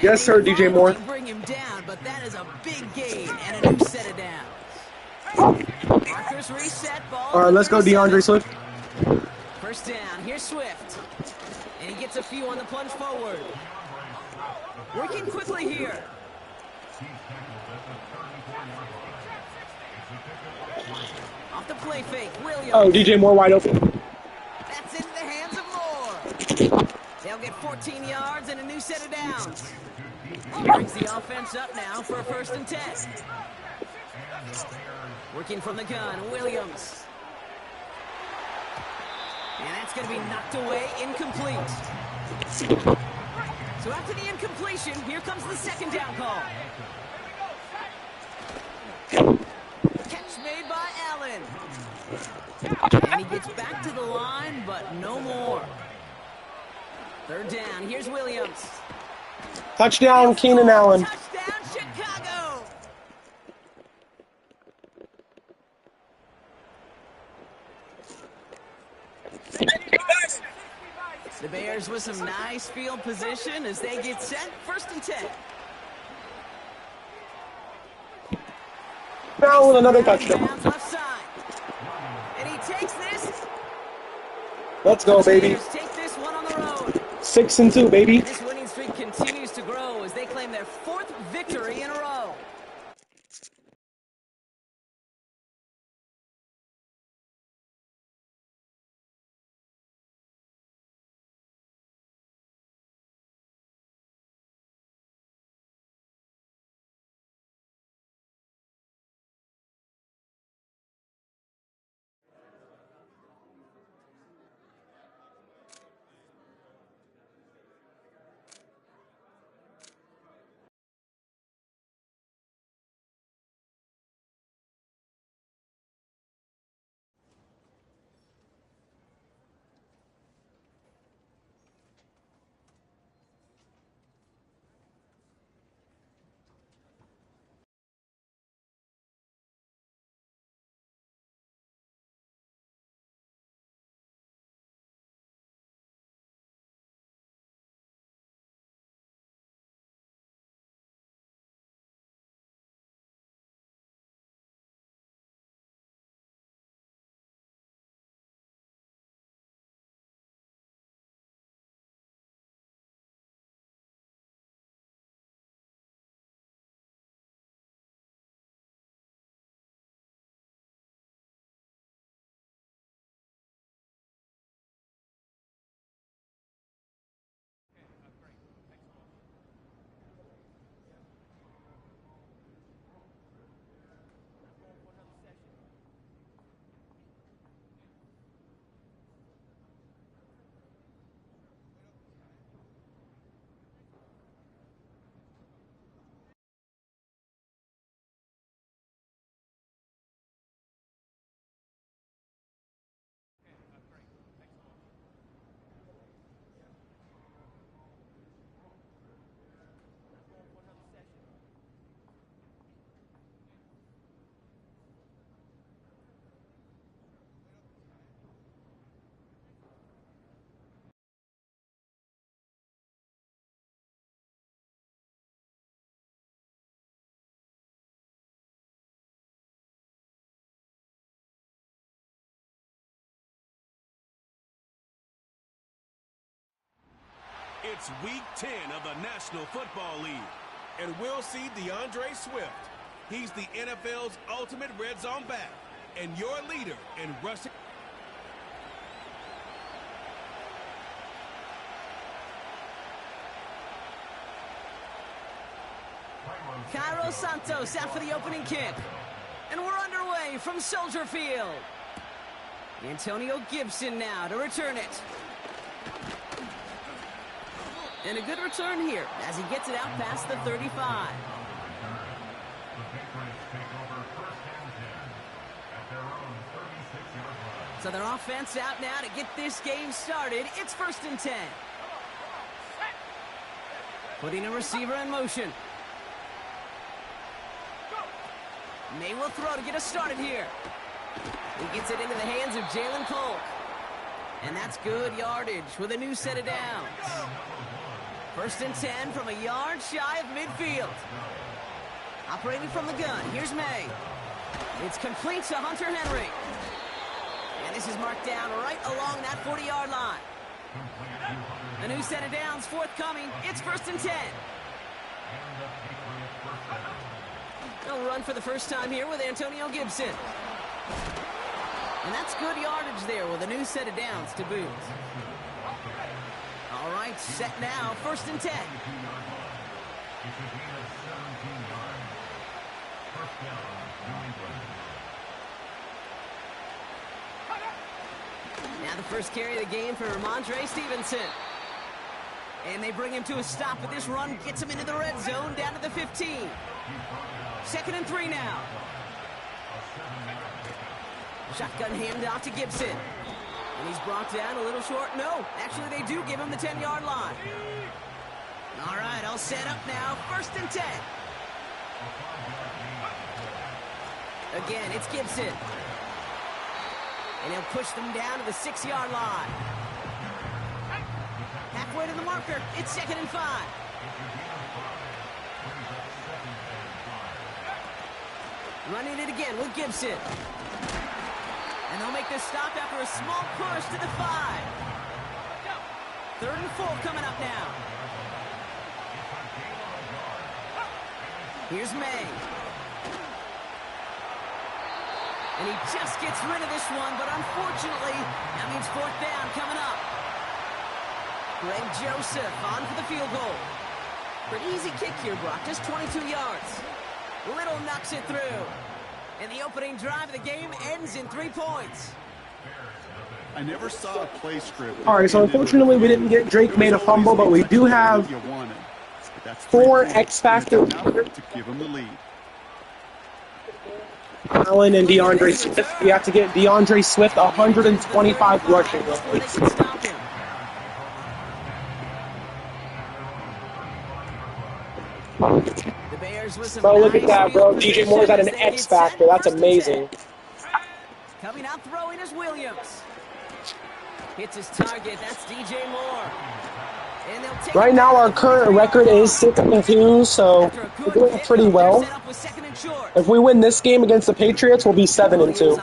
Yes, sir, DJ Moore. Bring him down, but that is a big gain and a new set of downs. Markers reset. Ball. All right, let's go, DeAndre Swift. First down. Here's Swift. And he gets a few on the plunge forward. Working quickly here. Off the play fake. Williams. Oh, DJ Moore wide open. That's into the hands of Moore. They'll get 14 yards and a new set of downs. Brings the offense up now for a 1st and 10. Working from the gun, Williams. And that's going to be knocked away, incomplete. So after the incompletion, here comes the 2nd down call. Catch made by Allen. And he gets back to the line, but no more. 3rd down, here's Williams. Touchdown, Keenan Allen. Touchdown, Chicago. The Bears with some nice field position as they get set. 1st and 10. Now with another touchdown. Left side. And he takes this. Let's go, baby. Bears take this one on the road. 6-2, baby. This winning streak continues to grow as they claim their 4th victory in a row. It's week 10 of the National Football League, and we'll see DeAndre Swift. He's the NFL's ultimate red zone back, and your leader in rushing. Cairo Santos out for the opening kick. And we're underway from Soldier Field. Antonio Gibson now to return it. And a good return here as he gets it out past the 35. So their offense out now to get this game started. It's 1st and 10. Putting a receiver in motion. May will throw to get us started here. He gets it into the hands of Jalen Polk. And that's good yardage with a new set of downs. 1st and 10 from a yard shy of midfield. Operating from the gun, here's May. It's complete to Hunter Henry. And this is marked down right along that 40-yard line. A new set of downs forthcoming. It's 1st and 10. They'll run for the first time here with Antonio Gibson. And that's good yardage there with a new set of downs to boot. All right, set now, 1st and 10. Now the first carry of the game for Ramondre Stevenson. And they bring him to a stop, but this run gets him into the red zone down to the 15. 2nd and 3 now. Shotgun handoff to Gibson. And he's brought down a little short. No, actually they do give him the 10-yard line. All right, all set up now. 1st and 10. Again, it's Gibson. And he'll push them down to the 6-yard line. Halfway to the marker. It's 2nd and 5. Running it again with Gibson. And they'll make this stop after a small push to the 5. 3rd and 4 coming up now. Here's May. And he just gets rid of this one, but unfortunately, that means 4th down coming up. Greg Joseph on for the field goal. Pretty easy kick here, Brock, just 22 yards. Little knocks it through. And the opening drive of the game ends in 3 points. I never saw a play script. All right, so unfortunately we didn't get Drake made a fumble, but we do have 4 X Factor to give him the lead. Allen and DeAndre Swift. We have to get DeAndre Swift 125 rushing yards. Bro, look at that, bro. DJ Moore's at an X Factor. That's amazing. Coming out throwing is Williams. Hits his target. That's DJ Moore. Right now, our current record is 6-2, so we're doing pretty well. If we win this game against the Patriots, we'll be 7-2.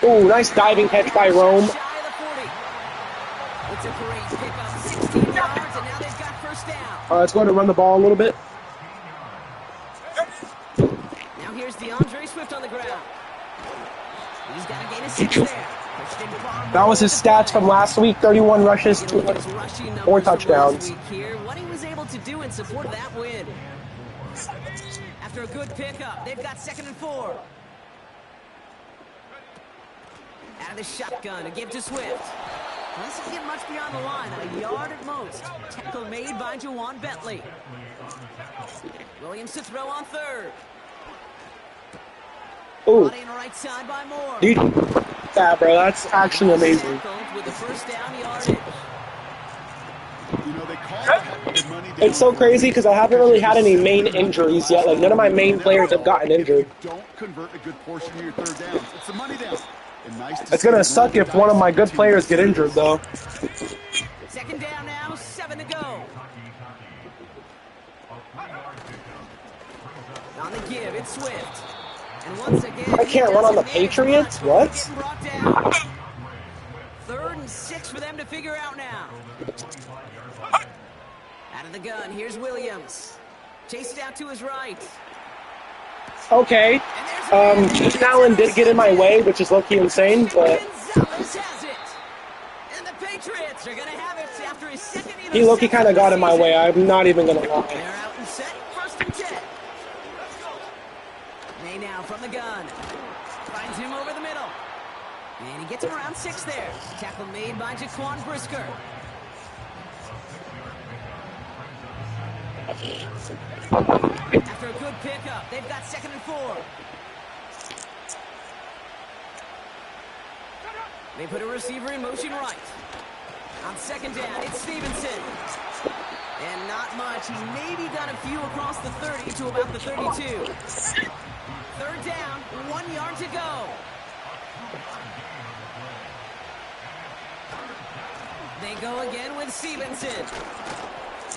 Ooh, nice diving catch by Rome. It's a great pickup, 16 yards, and now they've got 1st down. Let's go ahead and run the ball a little bit. Now here's DeAndre Swift on the ground. He's got a gain of 6 there. That was his stats from last week: 31 rushes, 4 touchdowns. What he was able to do in support of that win. After a good pickup, they've got 2nd and 4. Out of the shotgun to give to Swift. Doesn't get much beyond the line, a yard at most. Tackle made by Juwan Bentley. Williams to throw on 3rd. Ooh. Right side by Moore. Dude, yeah, bro, that's actually amazing. With the 1st down yardage. You know, they call It's so crazy because I haven't really had any main injuries yet. Like, none of my main players have gotten injured. Don't convert a good portion of your 3rd downs. It's the money down. It's gonna suck if one of my good players get injured, though. 2nd down now, 7 to go. On the give, it's Swift. And once again, I can't run on the Patriots? What? 3rd and 6 for them to figure out now. Out of the gun, here's Williams. Chased out to his right. Okay. Keenan Allen did get in my way, which is low-key insane, but Gonzalez has it. And the Patriots are going to have it after his second he low-key kind of got in my way. I'm not even going to lie. They're out and set, 1st and 10. May now from the gun. Finds him over the middle. And he gets him around 6 there. Tackle made by Jaquan Brisker. After a good pickup, they've got 2nd and 4. They put a receiver in motion right. On 2nd down, it's Stevenson. And not much. He maybe got a few across the 30 to about the 32. 3rd down, 1 yard to go. They go again with Stevenson.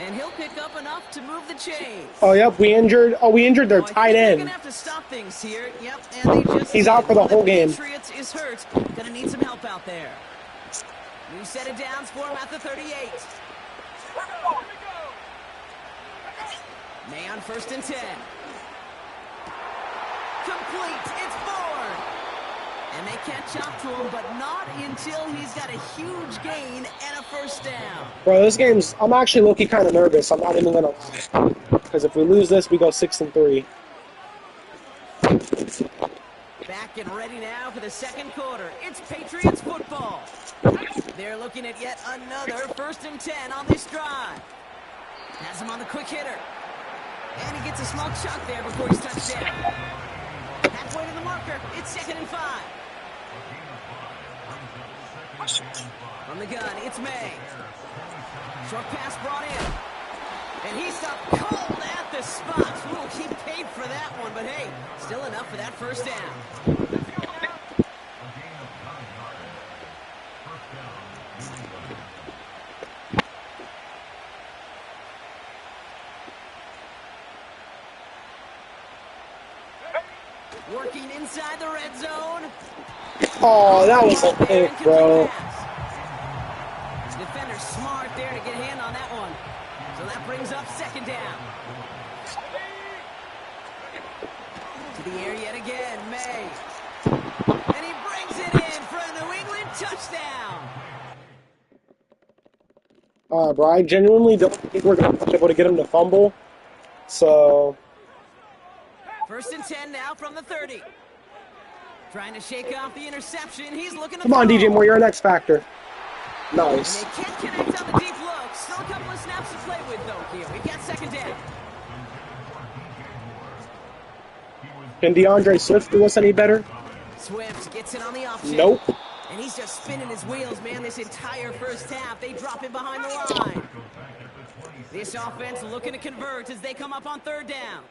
And he'll pick up enough to move the chains. Oh, yep, we injured their tight They're end. gonna have to stop things here. Yep, and they just He's out for the whole game. Patriots is hurt. Gonna need some help out there. New set of downs for him at the 38. May on 1st and 10. Complete. It's Ford. And they catch up to him, but not until he's got a huge gain and a 1st down. Bro, this game's... I'm actually low-key kind of nervous. I'm not even going to... Because if we lose this, we go 6-3. Back and ready now for the 2nd quarter. It's Patriots football. They're looking at yet another 1st and 10 on this drive. Has him on the quick hitter. And he gets a small chunk there before he's touched down. Halfway to the marker. It's 2nd and 5. From the gun, it's May. Short pass brought in. And he stopped cold at the spot. We'll keep paid for that one, but hey, still enough for that 1st down. Working inside the red zone. Oh, that was a pick, bro. Defender smart there to get a hand on that one. So that brings up 2nd down. To the air yet again, May. And he brings it in for a New England touchdown. Bro, I genuinely don't think we're going to be able to get him to fumble. So... 1st and 10 now from the 30. Trying to shake off the interception. He's looking to Come on, throw. DJ Moore, you're an X factor. Nice. And they can't connect on the deep look. Still a couple of snaps to play with, though, here. We've got 2nd down. Can DeAndre Swift do us any better? Swift gets it on the option. Nope. And he's just spinning his wheels, man, this entire 1st half. They drop him behind the line. This offense looking to convert as they come up on 3rd down.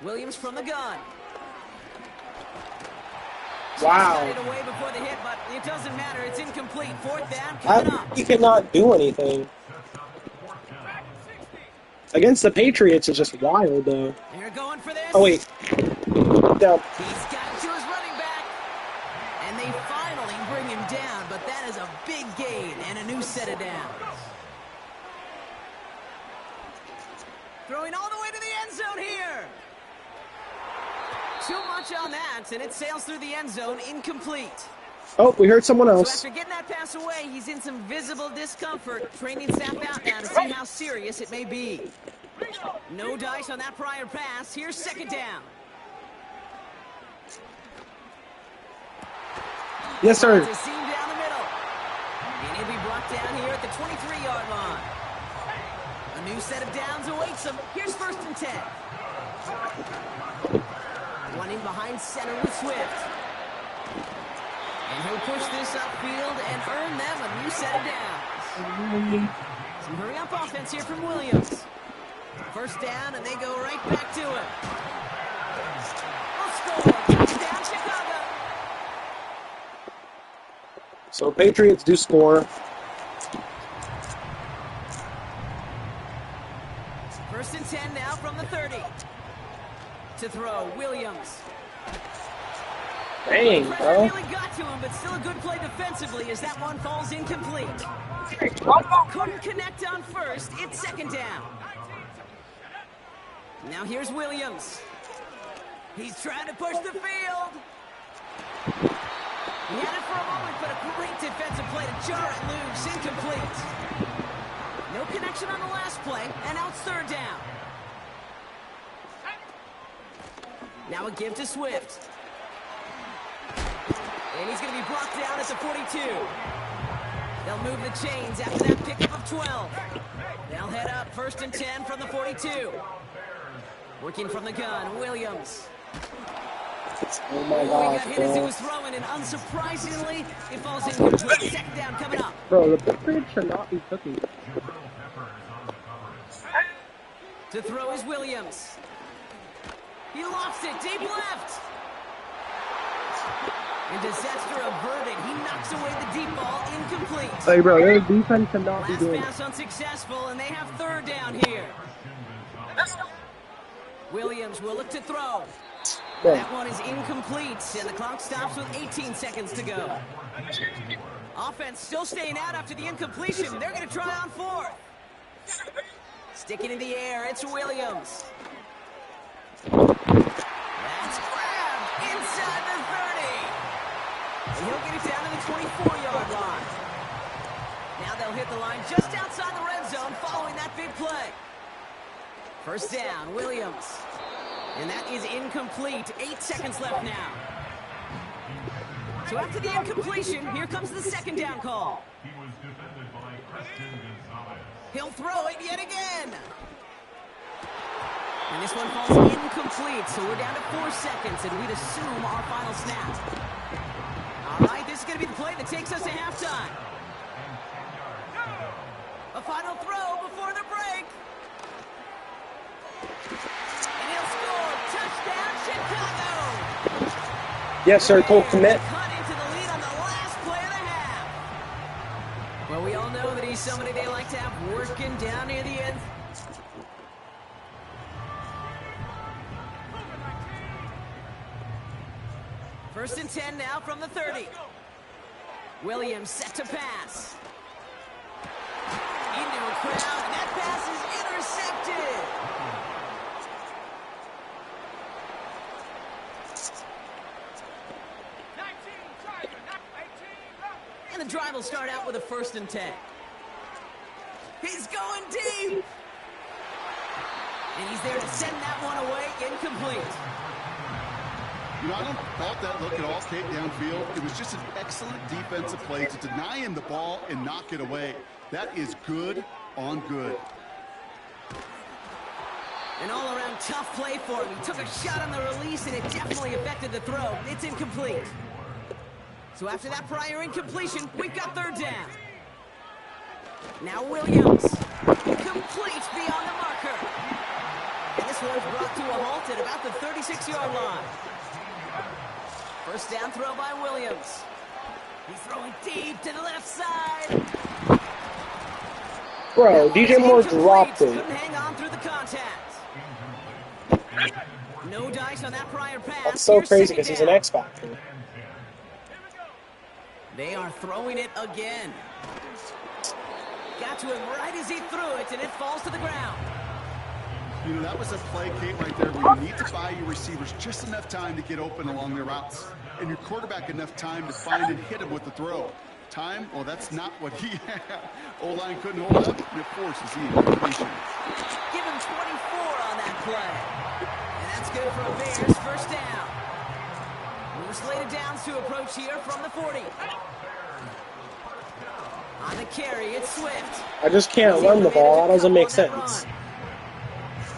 Williams from the gun. Wow. Got it away before the hit, but it doesn't matter. It's incomplete. 4th down coming up. He cannot do anything. Against the Patriots is just wild, though. They're going for this. Oh, wait. Down. He's got it to his running back. And they finally bring him down, but that is a big gain and a new set of downs. Throwing all the way to the end zone here. Too much on that, and it sails through the end zone, incomplete. Oh, we heard someone So else. after getting that pass away, he's in some visible discomfort. Training staff out now to see how serious it may be. No dice on that prior pass. Here's 2nd down. Yes, sir. It's a seam down the middle. And he'll be brought down here at the 23-yard line. A new set of downs awaits him. Here's 1st and 10. One in behind center with Swift. And he'll push this upfield and earn them a new set of downs. Some hurry-up offense here from Williams. 1st down, and they go right back to it. They'll score. Touchdown, Chicago. So Patriots do score. 1st and 10 now from the 30. To throw, Williams. Dang, Pressure bro. really got to him, but still a good play defensively as that one falls incomplete. Couldn't connect on first. It's second down. Now here's Williams. He's trying to push the field. He had it for a moment, but a great defensive play to jar it loose. Incomplete. No connection on the last play, and now it's third down. Now a give to Swift. And he's going to be brought down at the 42. They'll move the chains after that pickup of 12. They'll head up 1st and 10 from the 42. Working from the gun, Williams. Oh my He got gosh, hit as he bro. was throwing, and unsurprisingly, it falls incomplete. Second down coming up. Bro, the Patriots should not be cooking. To throw is Williams. He lofts it deep left. And disaster averted. He knocks away the deep ball, incomplete. Hey, bro, their defense should not be Last doing. pass unsuccessful, and they have third down here. Williams will look to throw. Bro. That one is incomplete, and the clock stops with 18 seconds to go. Offense still staying out after the incompletion. They're going to try on fourth. Sticking in the air, it's Williams. That's grabbed inside the 30. And he'll get it down to the 24-yard line. Now they'll hit the line just outside the red zone following that big play. First down, Williams. And that is incomplete. 8 seconds left now. So after the incompletion, here comes the second down call. He was defended by Preston Gonzalez. He'll throw it yet again. And this one falls incomplete, so we're down to 4 seconds, and we'd assume our final snap. All right, this is going to be the play that takes us to halftime. A final throw before the break. And he'll score. Touchdown, Chicago. Yes, sir, Cole Kmet. Cut into the lead on the last play of the half. Well, we all know that he's somebody they like to have working down near the end. First and 10 now from the 30. Williams set to pass. Into a crowd, and that pass is intercepted. And the drive will start out with a 1st and 10. He's going deep. And he's there to send that one away, incomplete. You know, I don't fault that look at all, Kate, downfield. It was just an excellent defensive play to deny him the ball and knock it away. That is good on good. An all-around tough play for him. He took a shot on the release, and it definitely affected the throw. It's incomplete. So after that prior incompletion, we've got third down. Now Williams. Complete beyond the marker. And this one's brought to a halt at about the 36-yard line. First down throw by Williams. He's throwing deep to the left side. Bro, DJ Moore dropped it. Couldn't hang on through the contact. No dice on that prior pass. That's so Here's crazy second because he's an down. X-Factor. They are throwing it again. Got to him right as he threw it, and it falls to the ground. You know, that was a play, Kate, right there where you need to buy your receivers just enough time to get open along their routes, and your quarterback enough time to find and hit him with the throw. Time? Well, that's not what he had. O-line couldn't hold up, and it forces the incompletion. Give him 24 on that play. And that's good for a Bears first down. We're slated downs to approach here from the 40. On the carry, it's Swift. I just can't run the ball. That doesn't make sense.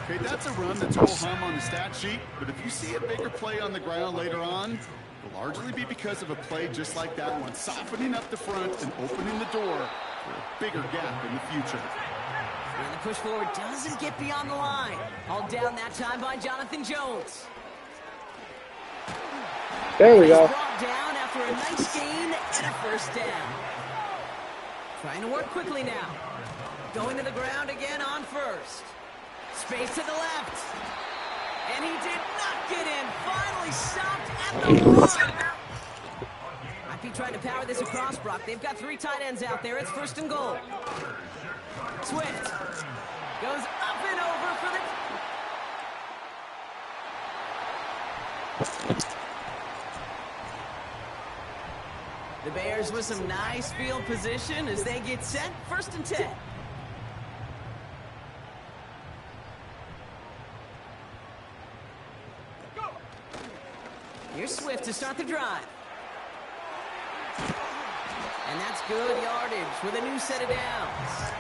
Okay, that's a run that's ho-hum on the stat sheet, but if you see a bigger play on the ground later on, it'll largely be because of a play just like that one, softening up the front and opening the door for a bigger gap in the future. And the push forward doesn't get beyond the line. Hauled down that time by Jonathan Jones. There we He's go. brought down after a nice gain and a first down. Trying to work quickly now. Going to the ground again on first. Space to the left. And he did not get in. Finally stopped at the one. Might be trying to power this across, Brock. They've got 3 tight ends out there. It's 1st and goal. Swift goes up and over for the Bears with some nice field position as they get set. 1st and 10. Here's Swift to start the drive. And that's good yardage with a new set of downs.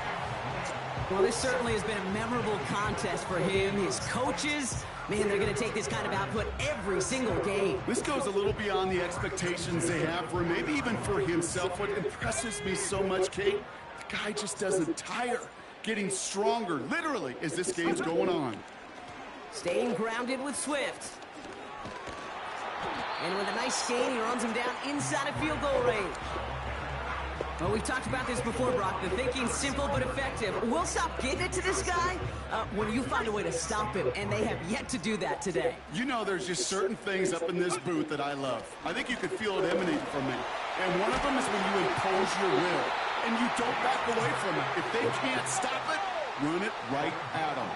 Well, this certainly has been a memorable contest for him. His coaches, man, they're going to take this kind of output every single game. This goes a little beyond the expectations they have for him, maybe even for himself. What impresses me so much, Kate, the guy just doesn't tire. Getting stronger, literally, as this game's going on. Staying grounded with Swift. And with a nice gain, he runs him down inside of field goal range. Well, we've talked about this before, Brock. The thinking's simple but effective. We'll stop getting it to this guy when you find a way to stop him, and they have yet to do that today. You know, there's just certain things up in this booth that I love. I think you could feel it emanating from me. And one of them is when you impose your will, and you don't back away from it. If they can't stop it, run it right at them.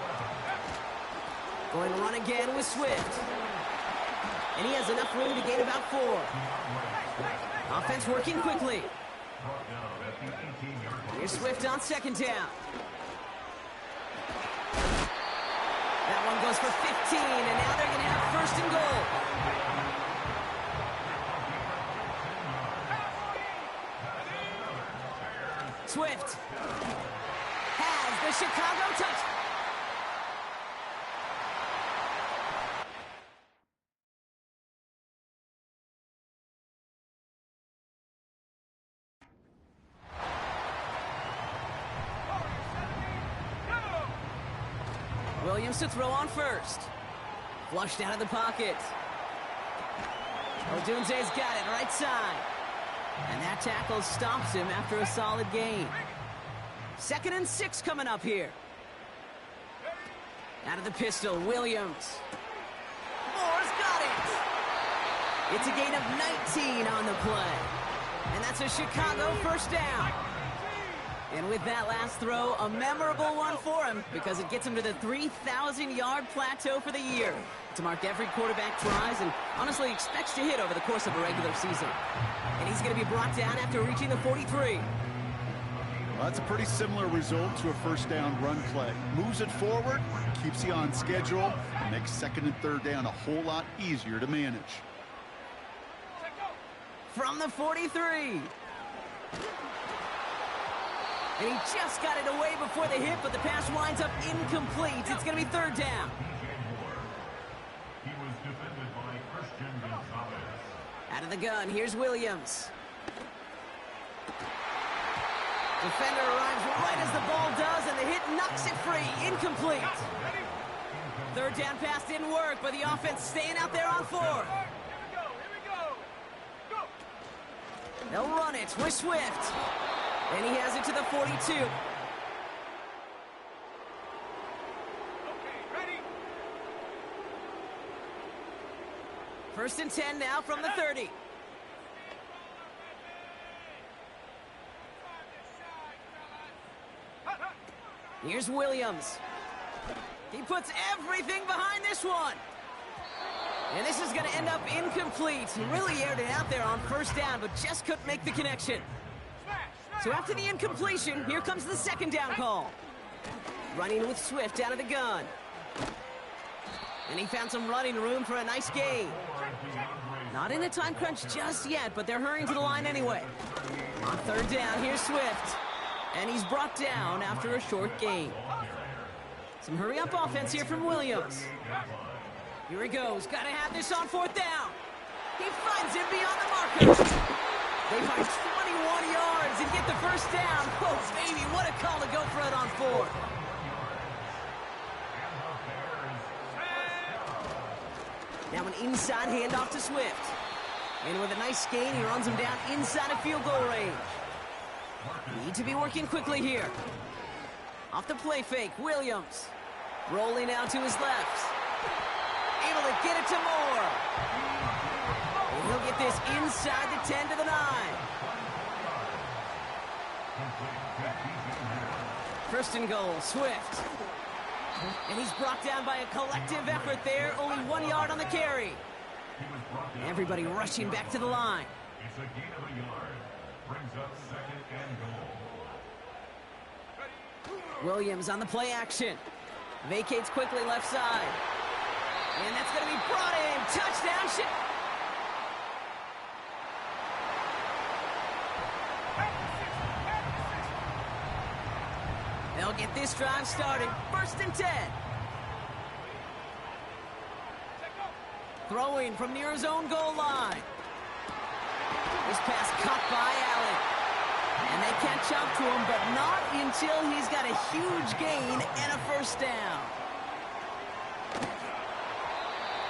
Going to run again with Swift. And he has enough room to gain about 4. Offense working quickly. Here's Swift on 2nd down. That one goes for 15, and now they're going to have 1st and goal. Swift has the Chicago touchdown. Williams to throw on 1st. Flushed out of the pocket. Odunze's got it right side. And that tackle stops him after a solid gain. 2nd and 6 coming up here. Out of the pistol, Williams. Moore's got it. It's a gain of 19 on the play. And that's a Chicago 1st down. And with that last throw, a memorable one for him because it gets him to the 3,000-yard plateau for the year. To mark every quarterback tries and honestly expects to hit over the course of a regular season. And he's going to be brought down after reaching the 43. Well, that's a pretty similar result to a 1st down run play. Moves it forward, keeps you on schedule, and makes 2nd and 3rd down a whole lot easier to manage. From the 43. And he just got it away before the hit, but the pass winds up incomplete. It's going to be 3rd down. He was defended by Christian Gonzalez. Out of the gun, here's Williams. Defender arrives right as the ball does, and the hit knocks it free. Incomplete. 3rd down pass didn't work, but the offense staying out there on 4. They'll run it with Swift. And he has it to the 42. First and 10 now from the 30. Here's Williams. He puts everything behind this one. And this is going to end up incomplete. He really aired it out there on 1st down, but just couldn't make the connection. So after the incompletion, here comes the 2nd down call. Running with Swift out of the gun. And he found some running room for a nice gain. Not in a time crunch just yet, but they're hurrying to the line anyway. On 3rd down, here's Swift. And he's brought down after a short gain. Some hurry-up offense here from Williams. Here he goes. Got to have this on 4th down. He finds it beyond the marker. They find 21 yards and get the 1st down. Oh, baby, what a call to go for it on 4th. Now an inside handoff to Swift. And with a nice gain, he runs him down inside of field goal range. Need to be working quickly here. Off the play fake, Williams. Rolling out to his left. able to get it to Moore. And he'll get this inside the 10 to the 9. First and goal, Swift. And he's brought down by a collective effort there. Only 1 yard on the carry. Everybody rushing back to the line. It's a gain of a yard. Brings up second and goal. Williams on the play action. Vacates quickly left side. And that's going to be brought in. Touchdown. They'll get this drive started. First and 10. Throwing from near his own goal line. This pass caught by Allen. And they catch up to him, but not until he's got a huge gain and a first down.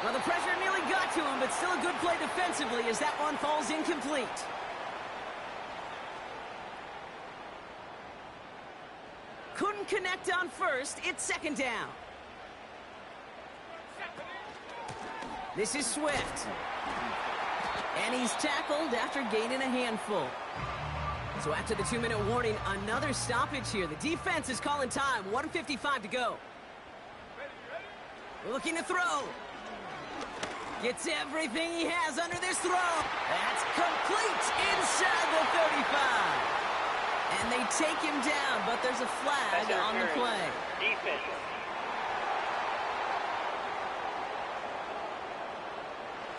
Well, the pressure nearly got to him, but still a good play defensively as that one falls incomplete. Couldn't connect on first. It's second down. This is Swift. And he's tackled after gaining a handful. So after the 2-minute warning, another stoppage here. The defense is calling time. 1:55 to go. Looking to throw. Gets everything he has under this throw. That's complete inside the 35. And they take him down, but there's a flag on the play. Defense.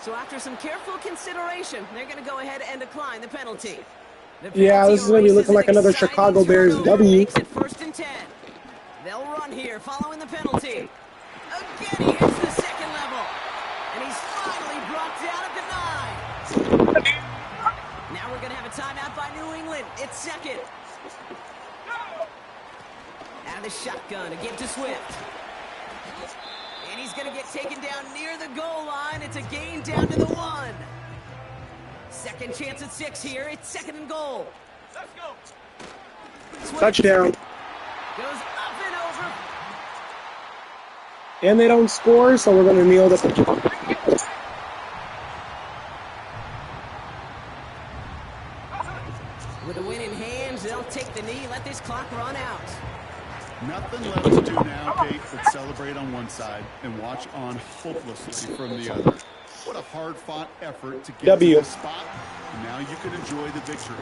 So after some careful consideration, they're going to go ahead and decline the penalty. Yeah, this is going to be looking like another Chicago Bears W. Makes it first and 10. They'll run here following the penalty. Again, he hits the second level. And he's finally brought down at the 9. Now we're going to have a timeout by New England. It's second. Out of the shotgun to give to Swift. And he's going to get taken down near the goal line. It's a gain down to the 1. Second chance at 6 here. It's second and goal. Let's go. Swift Touchdown. goes up and over. And they don't score, so we're going to kneel the... With the win in hands, they'll take the knee, let this clock run out. Nothing left to do now, Kate, but celebrate on one side and watch on hopelessly from the other. What a hard-fought effort to get to this spot. Now you can enjoy the victory.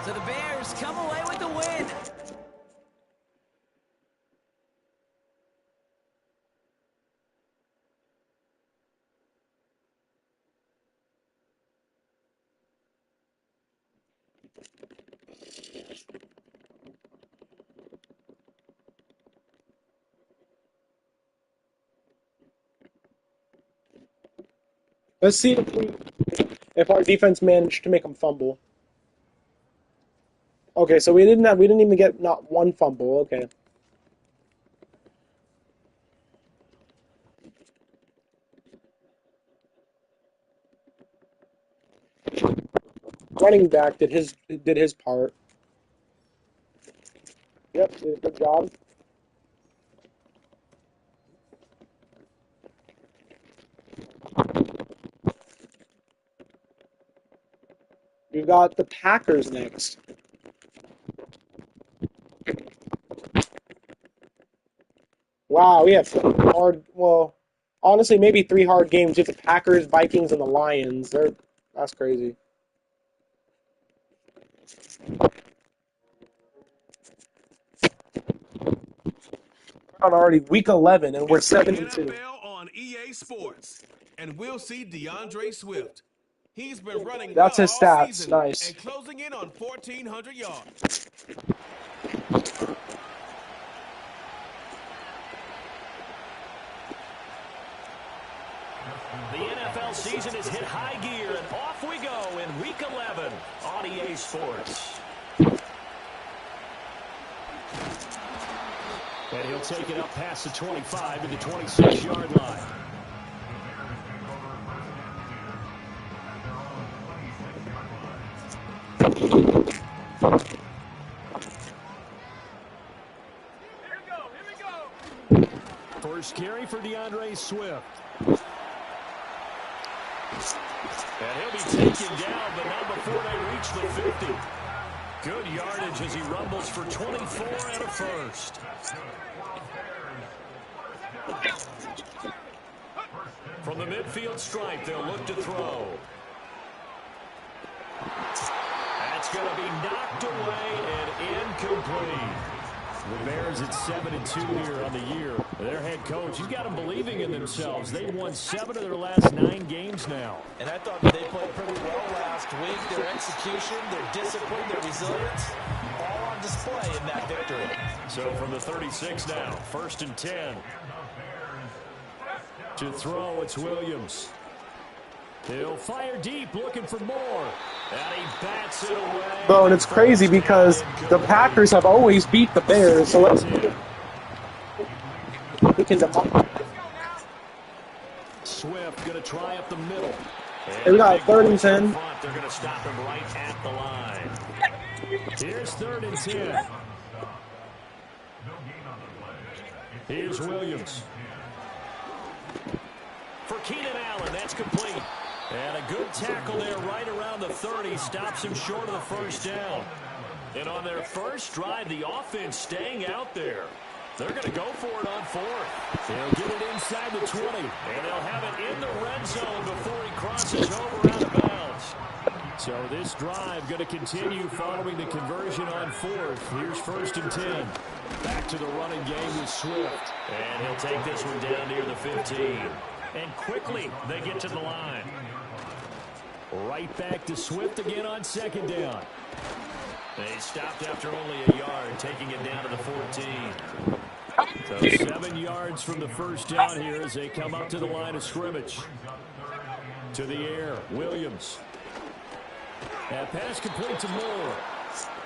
So the Bears come away with the win. Let's see if our defense managed to make them fumble. Okay, so we didn't even get not one fumble. Okay. Running back did his part. Yep, did a good job. We've got the Packers next. Wow, we have hard, well, honestly, maybe 3 hard games. We have the Packers, Vikings, and the Lions. That's crazy. On already week 11, and we're 7-2. NFL on EA Sports, and we'll see DeAndre Swift. He's been running That's his well all stats. season Nice. and closing in on 1,400 yards. The NFL season has hit high gear, and off we go in Week 11 on EA Sports. And he'll take it up past the 25 to the 26-yard line. First carry. carry for DeAndre Swift. And he'll be taken down, but not before they reach the 50. Good yardage as he rumbles for 24 and a first. From the midfield stripe, they'll look to throw. That's going to be knocked away and incomplete. The Bears at 7-2 here on the year. Their head coach, he's got them believing in themselves. They've won 7 of their last 9 games now. And I thought that they played pretty well last week. Their execution, their discipline, their resilience, all on display in that victory. So from the 36 now, 1st and 10. To throw, it's Williams. He'll fire deep, looking for more. And he bats it away. Bro, and it's crazy because the Packers have always beat the Bears, so let's we can Swift going to try up the middle. And we got 3rd and 10. They're going to stop him right at the line. Here's 3rd and 10. Here's Williams. For Keenan Allen, that's complete. And a good tackle there right around the 30. Stops him short of the first down. And on their first drive, the offense staying out there. They're going to go for it on 4th. They'll get it inside the 20. And they'll have it in the red zone before he crosses over out of bounds. So this drive going to continue following the conversion on 4th. Here's 1st and 10. Back to the running game with Swift. And he'll take this one down near the 15. And quickly, they get to the line. Right back to Swift again on 2nd down. They stopped after only a yard, taking it down to the 14. So 7 yards from the first down here as they come up to the line of scrimmage. To the air, Williams. That pass complete to Moore.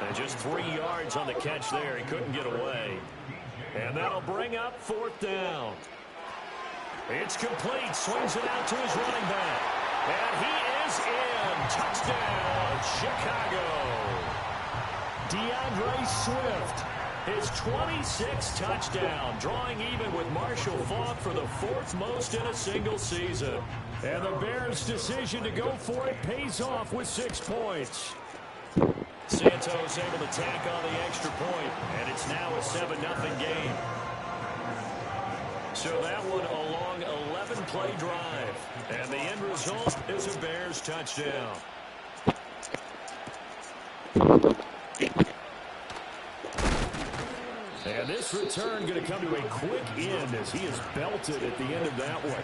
And just 3 yards on the catch there. He couldn't get away. And that'll bring up 4th down. It's complete. Swings it out to his running back. And he is in. Touchdown, Chicago. DeAndre Swift, his 26th touchdown, drawing even with Marshall Faulk for the 4th most in a single season. And the Bears' decision to go for it pays off with 6 points. Santos able to tack on the extra point, and it's now a 7-0 game. So that one a long 11-play drive. And the end result is a Bears touchdown. And this return going to come to a quick end as he is belted at the end of that one.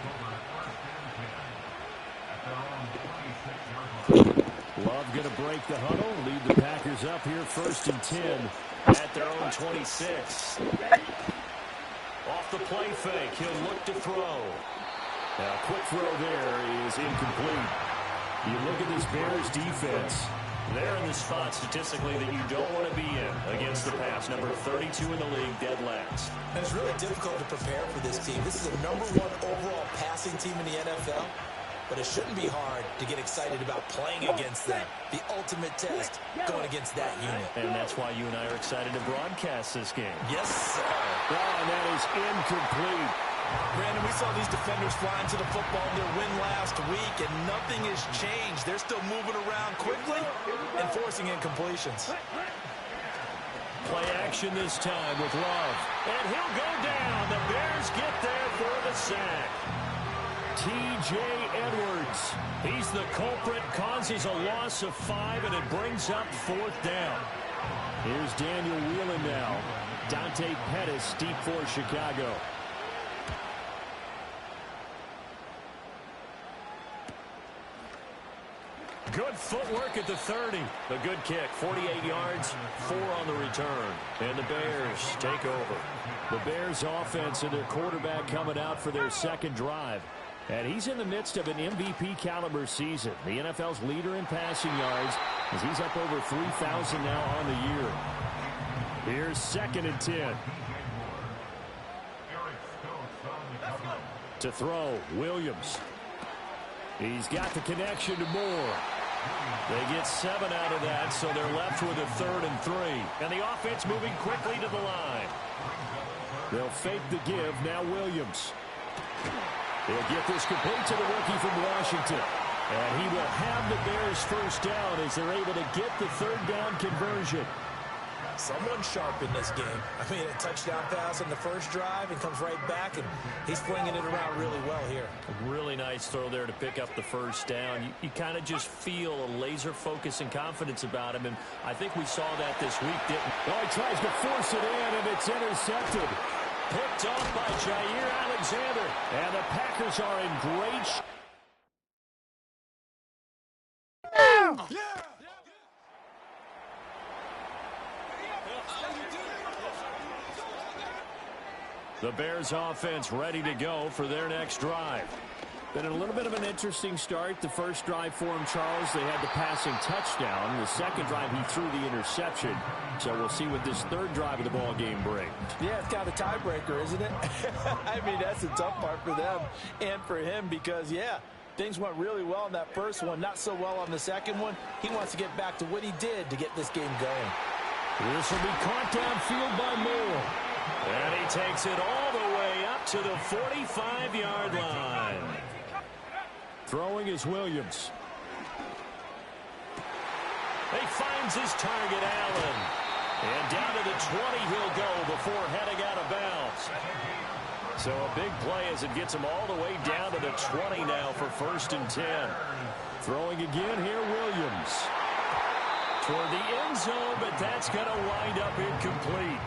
Love going to break the huddle, lead the Packers up here 1st and 10 at their own 26. Off the play fake, he'll look to throw. Now, a quick throw there is incomplete. You look at this Bears defense. They're in the spot statistically that you don't want to be in against the pass. Number 32 in the league, dead last. And it's really difficult to prepare for this team. This is a #1 overall passing team in the NFL. But it shouldn't be hard to get excited about playing against them. The ultimate test going against that unit. And that's why you and I are excited to broadcast this game. Yes, sir. Oh, and that is incomplete. Brandon, we saw these defenders flying to the football in their win last week, and nothing has changed. They're still moving around quickly and forcing incompletions. Play action this time with Love. And he'll go down. The Bears get there for the sack. T.J. Edwards. He's the culprit, causes a loss of 5, and it brings up 4th down. Here's Daniel Whelan now. Dante Pettis deep for Chicago. Good footwork at the 30. A good kick, 48 yards, 4 on the return. And the Bears take over. The Bears offense and their quarterback coming out for their 2nd drive. And he's in the midst of an MVP caliber season. The NFL's leader in passing yards as he's up over 3,000 now on the year. Here's 2nd and 10. To throw, Williams. He's got the connection to Moore. They get 7 out of that, so they're left with a 3rd and 3. And the offense moving quickly to the line. They'll fake the give. Now Williams. He'll get this complete to the rookie from Washington. And he will have the Bears first down as they're able to get the third down conversion. Someone sharp in this game. I mean, a touchdown pass on the first drive and comes right back, and he's flinging it around really well here. A really nice throw there to pick up the first down. You kind of just feel a laser focus and confidence about him, and I think we saw that this week, didn't we? Oh, he tries to force it in, and it's intercepted. Picked off by Jair Alexander. And the Packers are in great shape. The Bears offense ready to go for their next drive. Been a little bit of an interesting start. The first drive for him, Charles, they had the passing touchdown. The second drive, he threw the interception. So we'll see what this third drive of the ball game brings. Yeah, it's kind of a tiebreaker, isn't it? I mean, that's the tough part for them and for him because, yeah, things went really well on that first one, not so well on the second one. He wants to get back to what he did to get this game going. This will be caught downfield by Moore. And he takes it all the way up to the 45-yard line. Throwing is Williams. He finds his target, Allen. And down to the 20 he'll go before heading out of bounds. So a big play as it gets him all the way down to the 20 now for 1st and 10. Throwing again here, Williams. Toward the end zone, but that's going to wind up incomplete.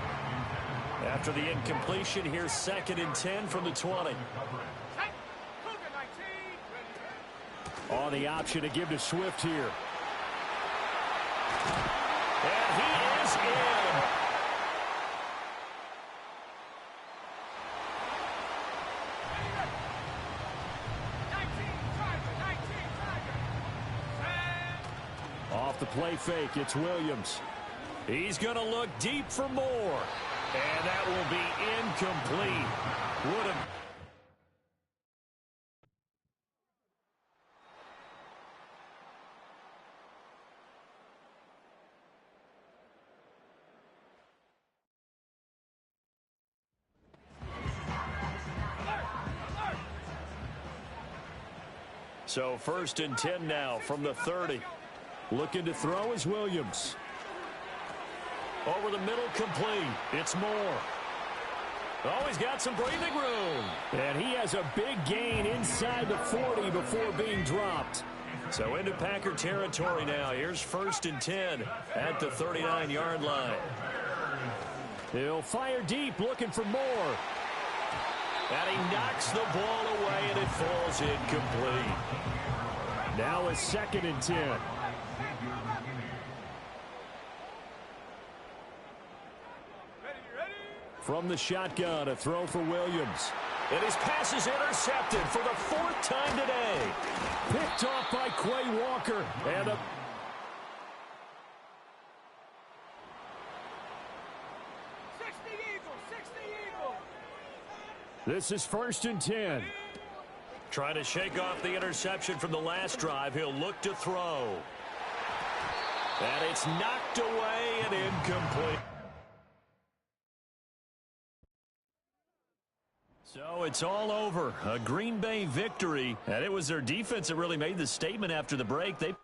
After the incompletion, here's 2nd and 10 from the 20. On the option to give to Swift here. And he is in. Off the play fake, it's Williams. He's going to look deep for more. And that will be incomplete. Would have. So 1st and 10 now from the 30. Looking to throw is Williams. Over the middle, complete. It's Moore. Oh, he's got some breathing room. And he has a big gain inside the 40 before being dropped. So into Packer territory now. Here's 1st and 10 at the 39-yard line. He'll fire deep, looking for more. And he knocks the ball away, and it falls incomplete. Now a 2nd and 10. From the shotgun, a throw for Williams. And his pass is intercepted for the 4th time today. Picked off by Quay Walker. And a... This is 1st and 10. Trying to shake off the interception from the last drive. He'll look to throw. And it's knocked away and incomplete. So it's all over. A Green Bay victory. And it was their defense that really made the statement after the break. They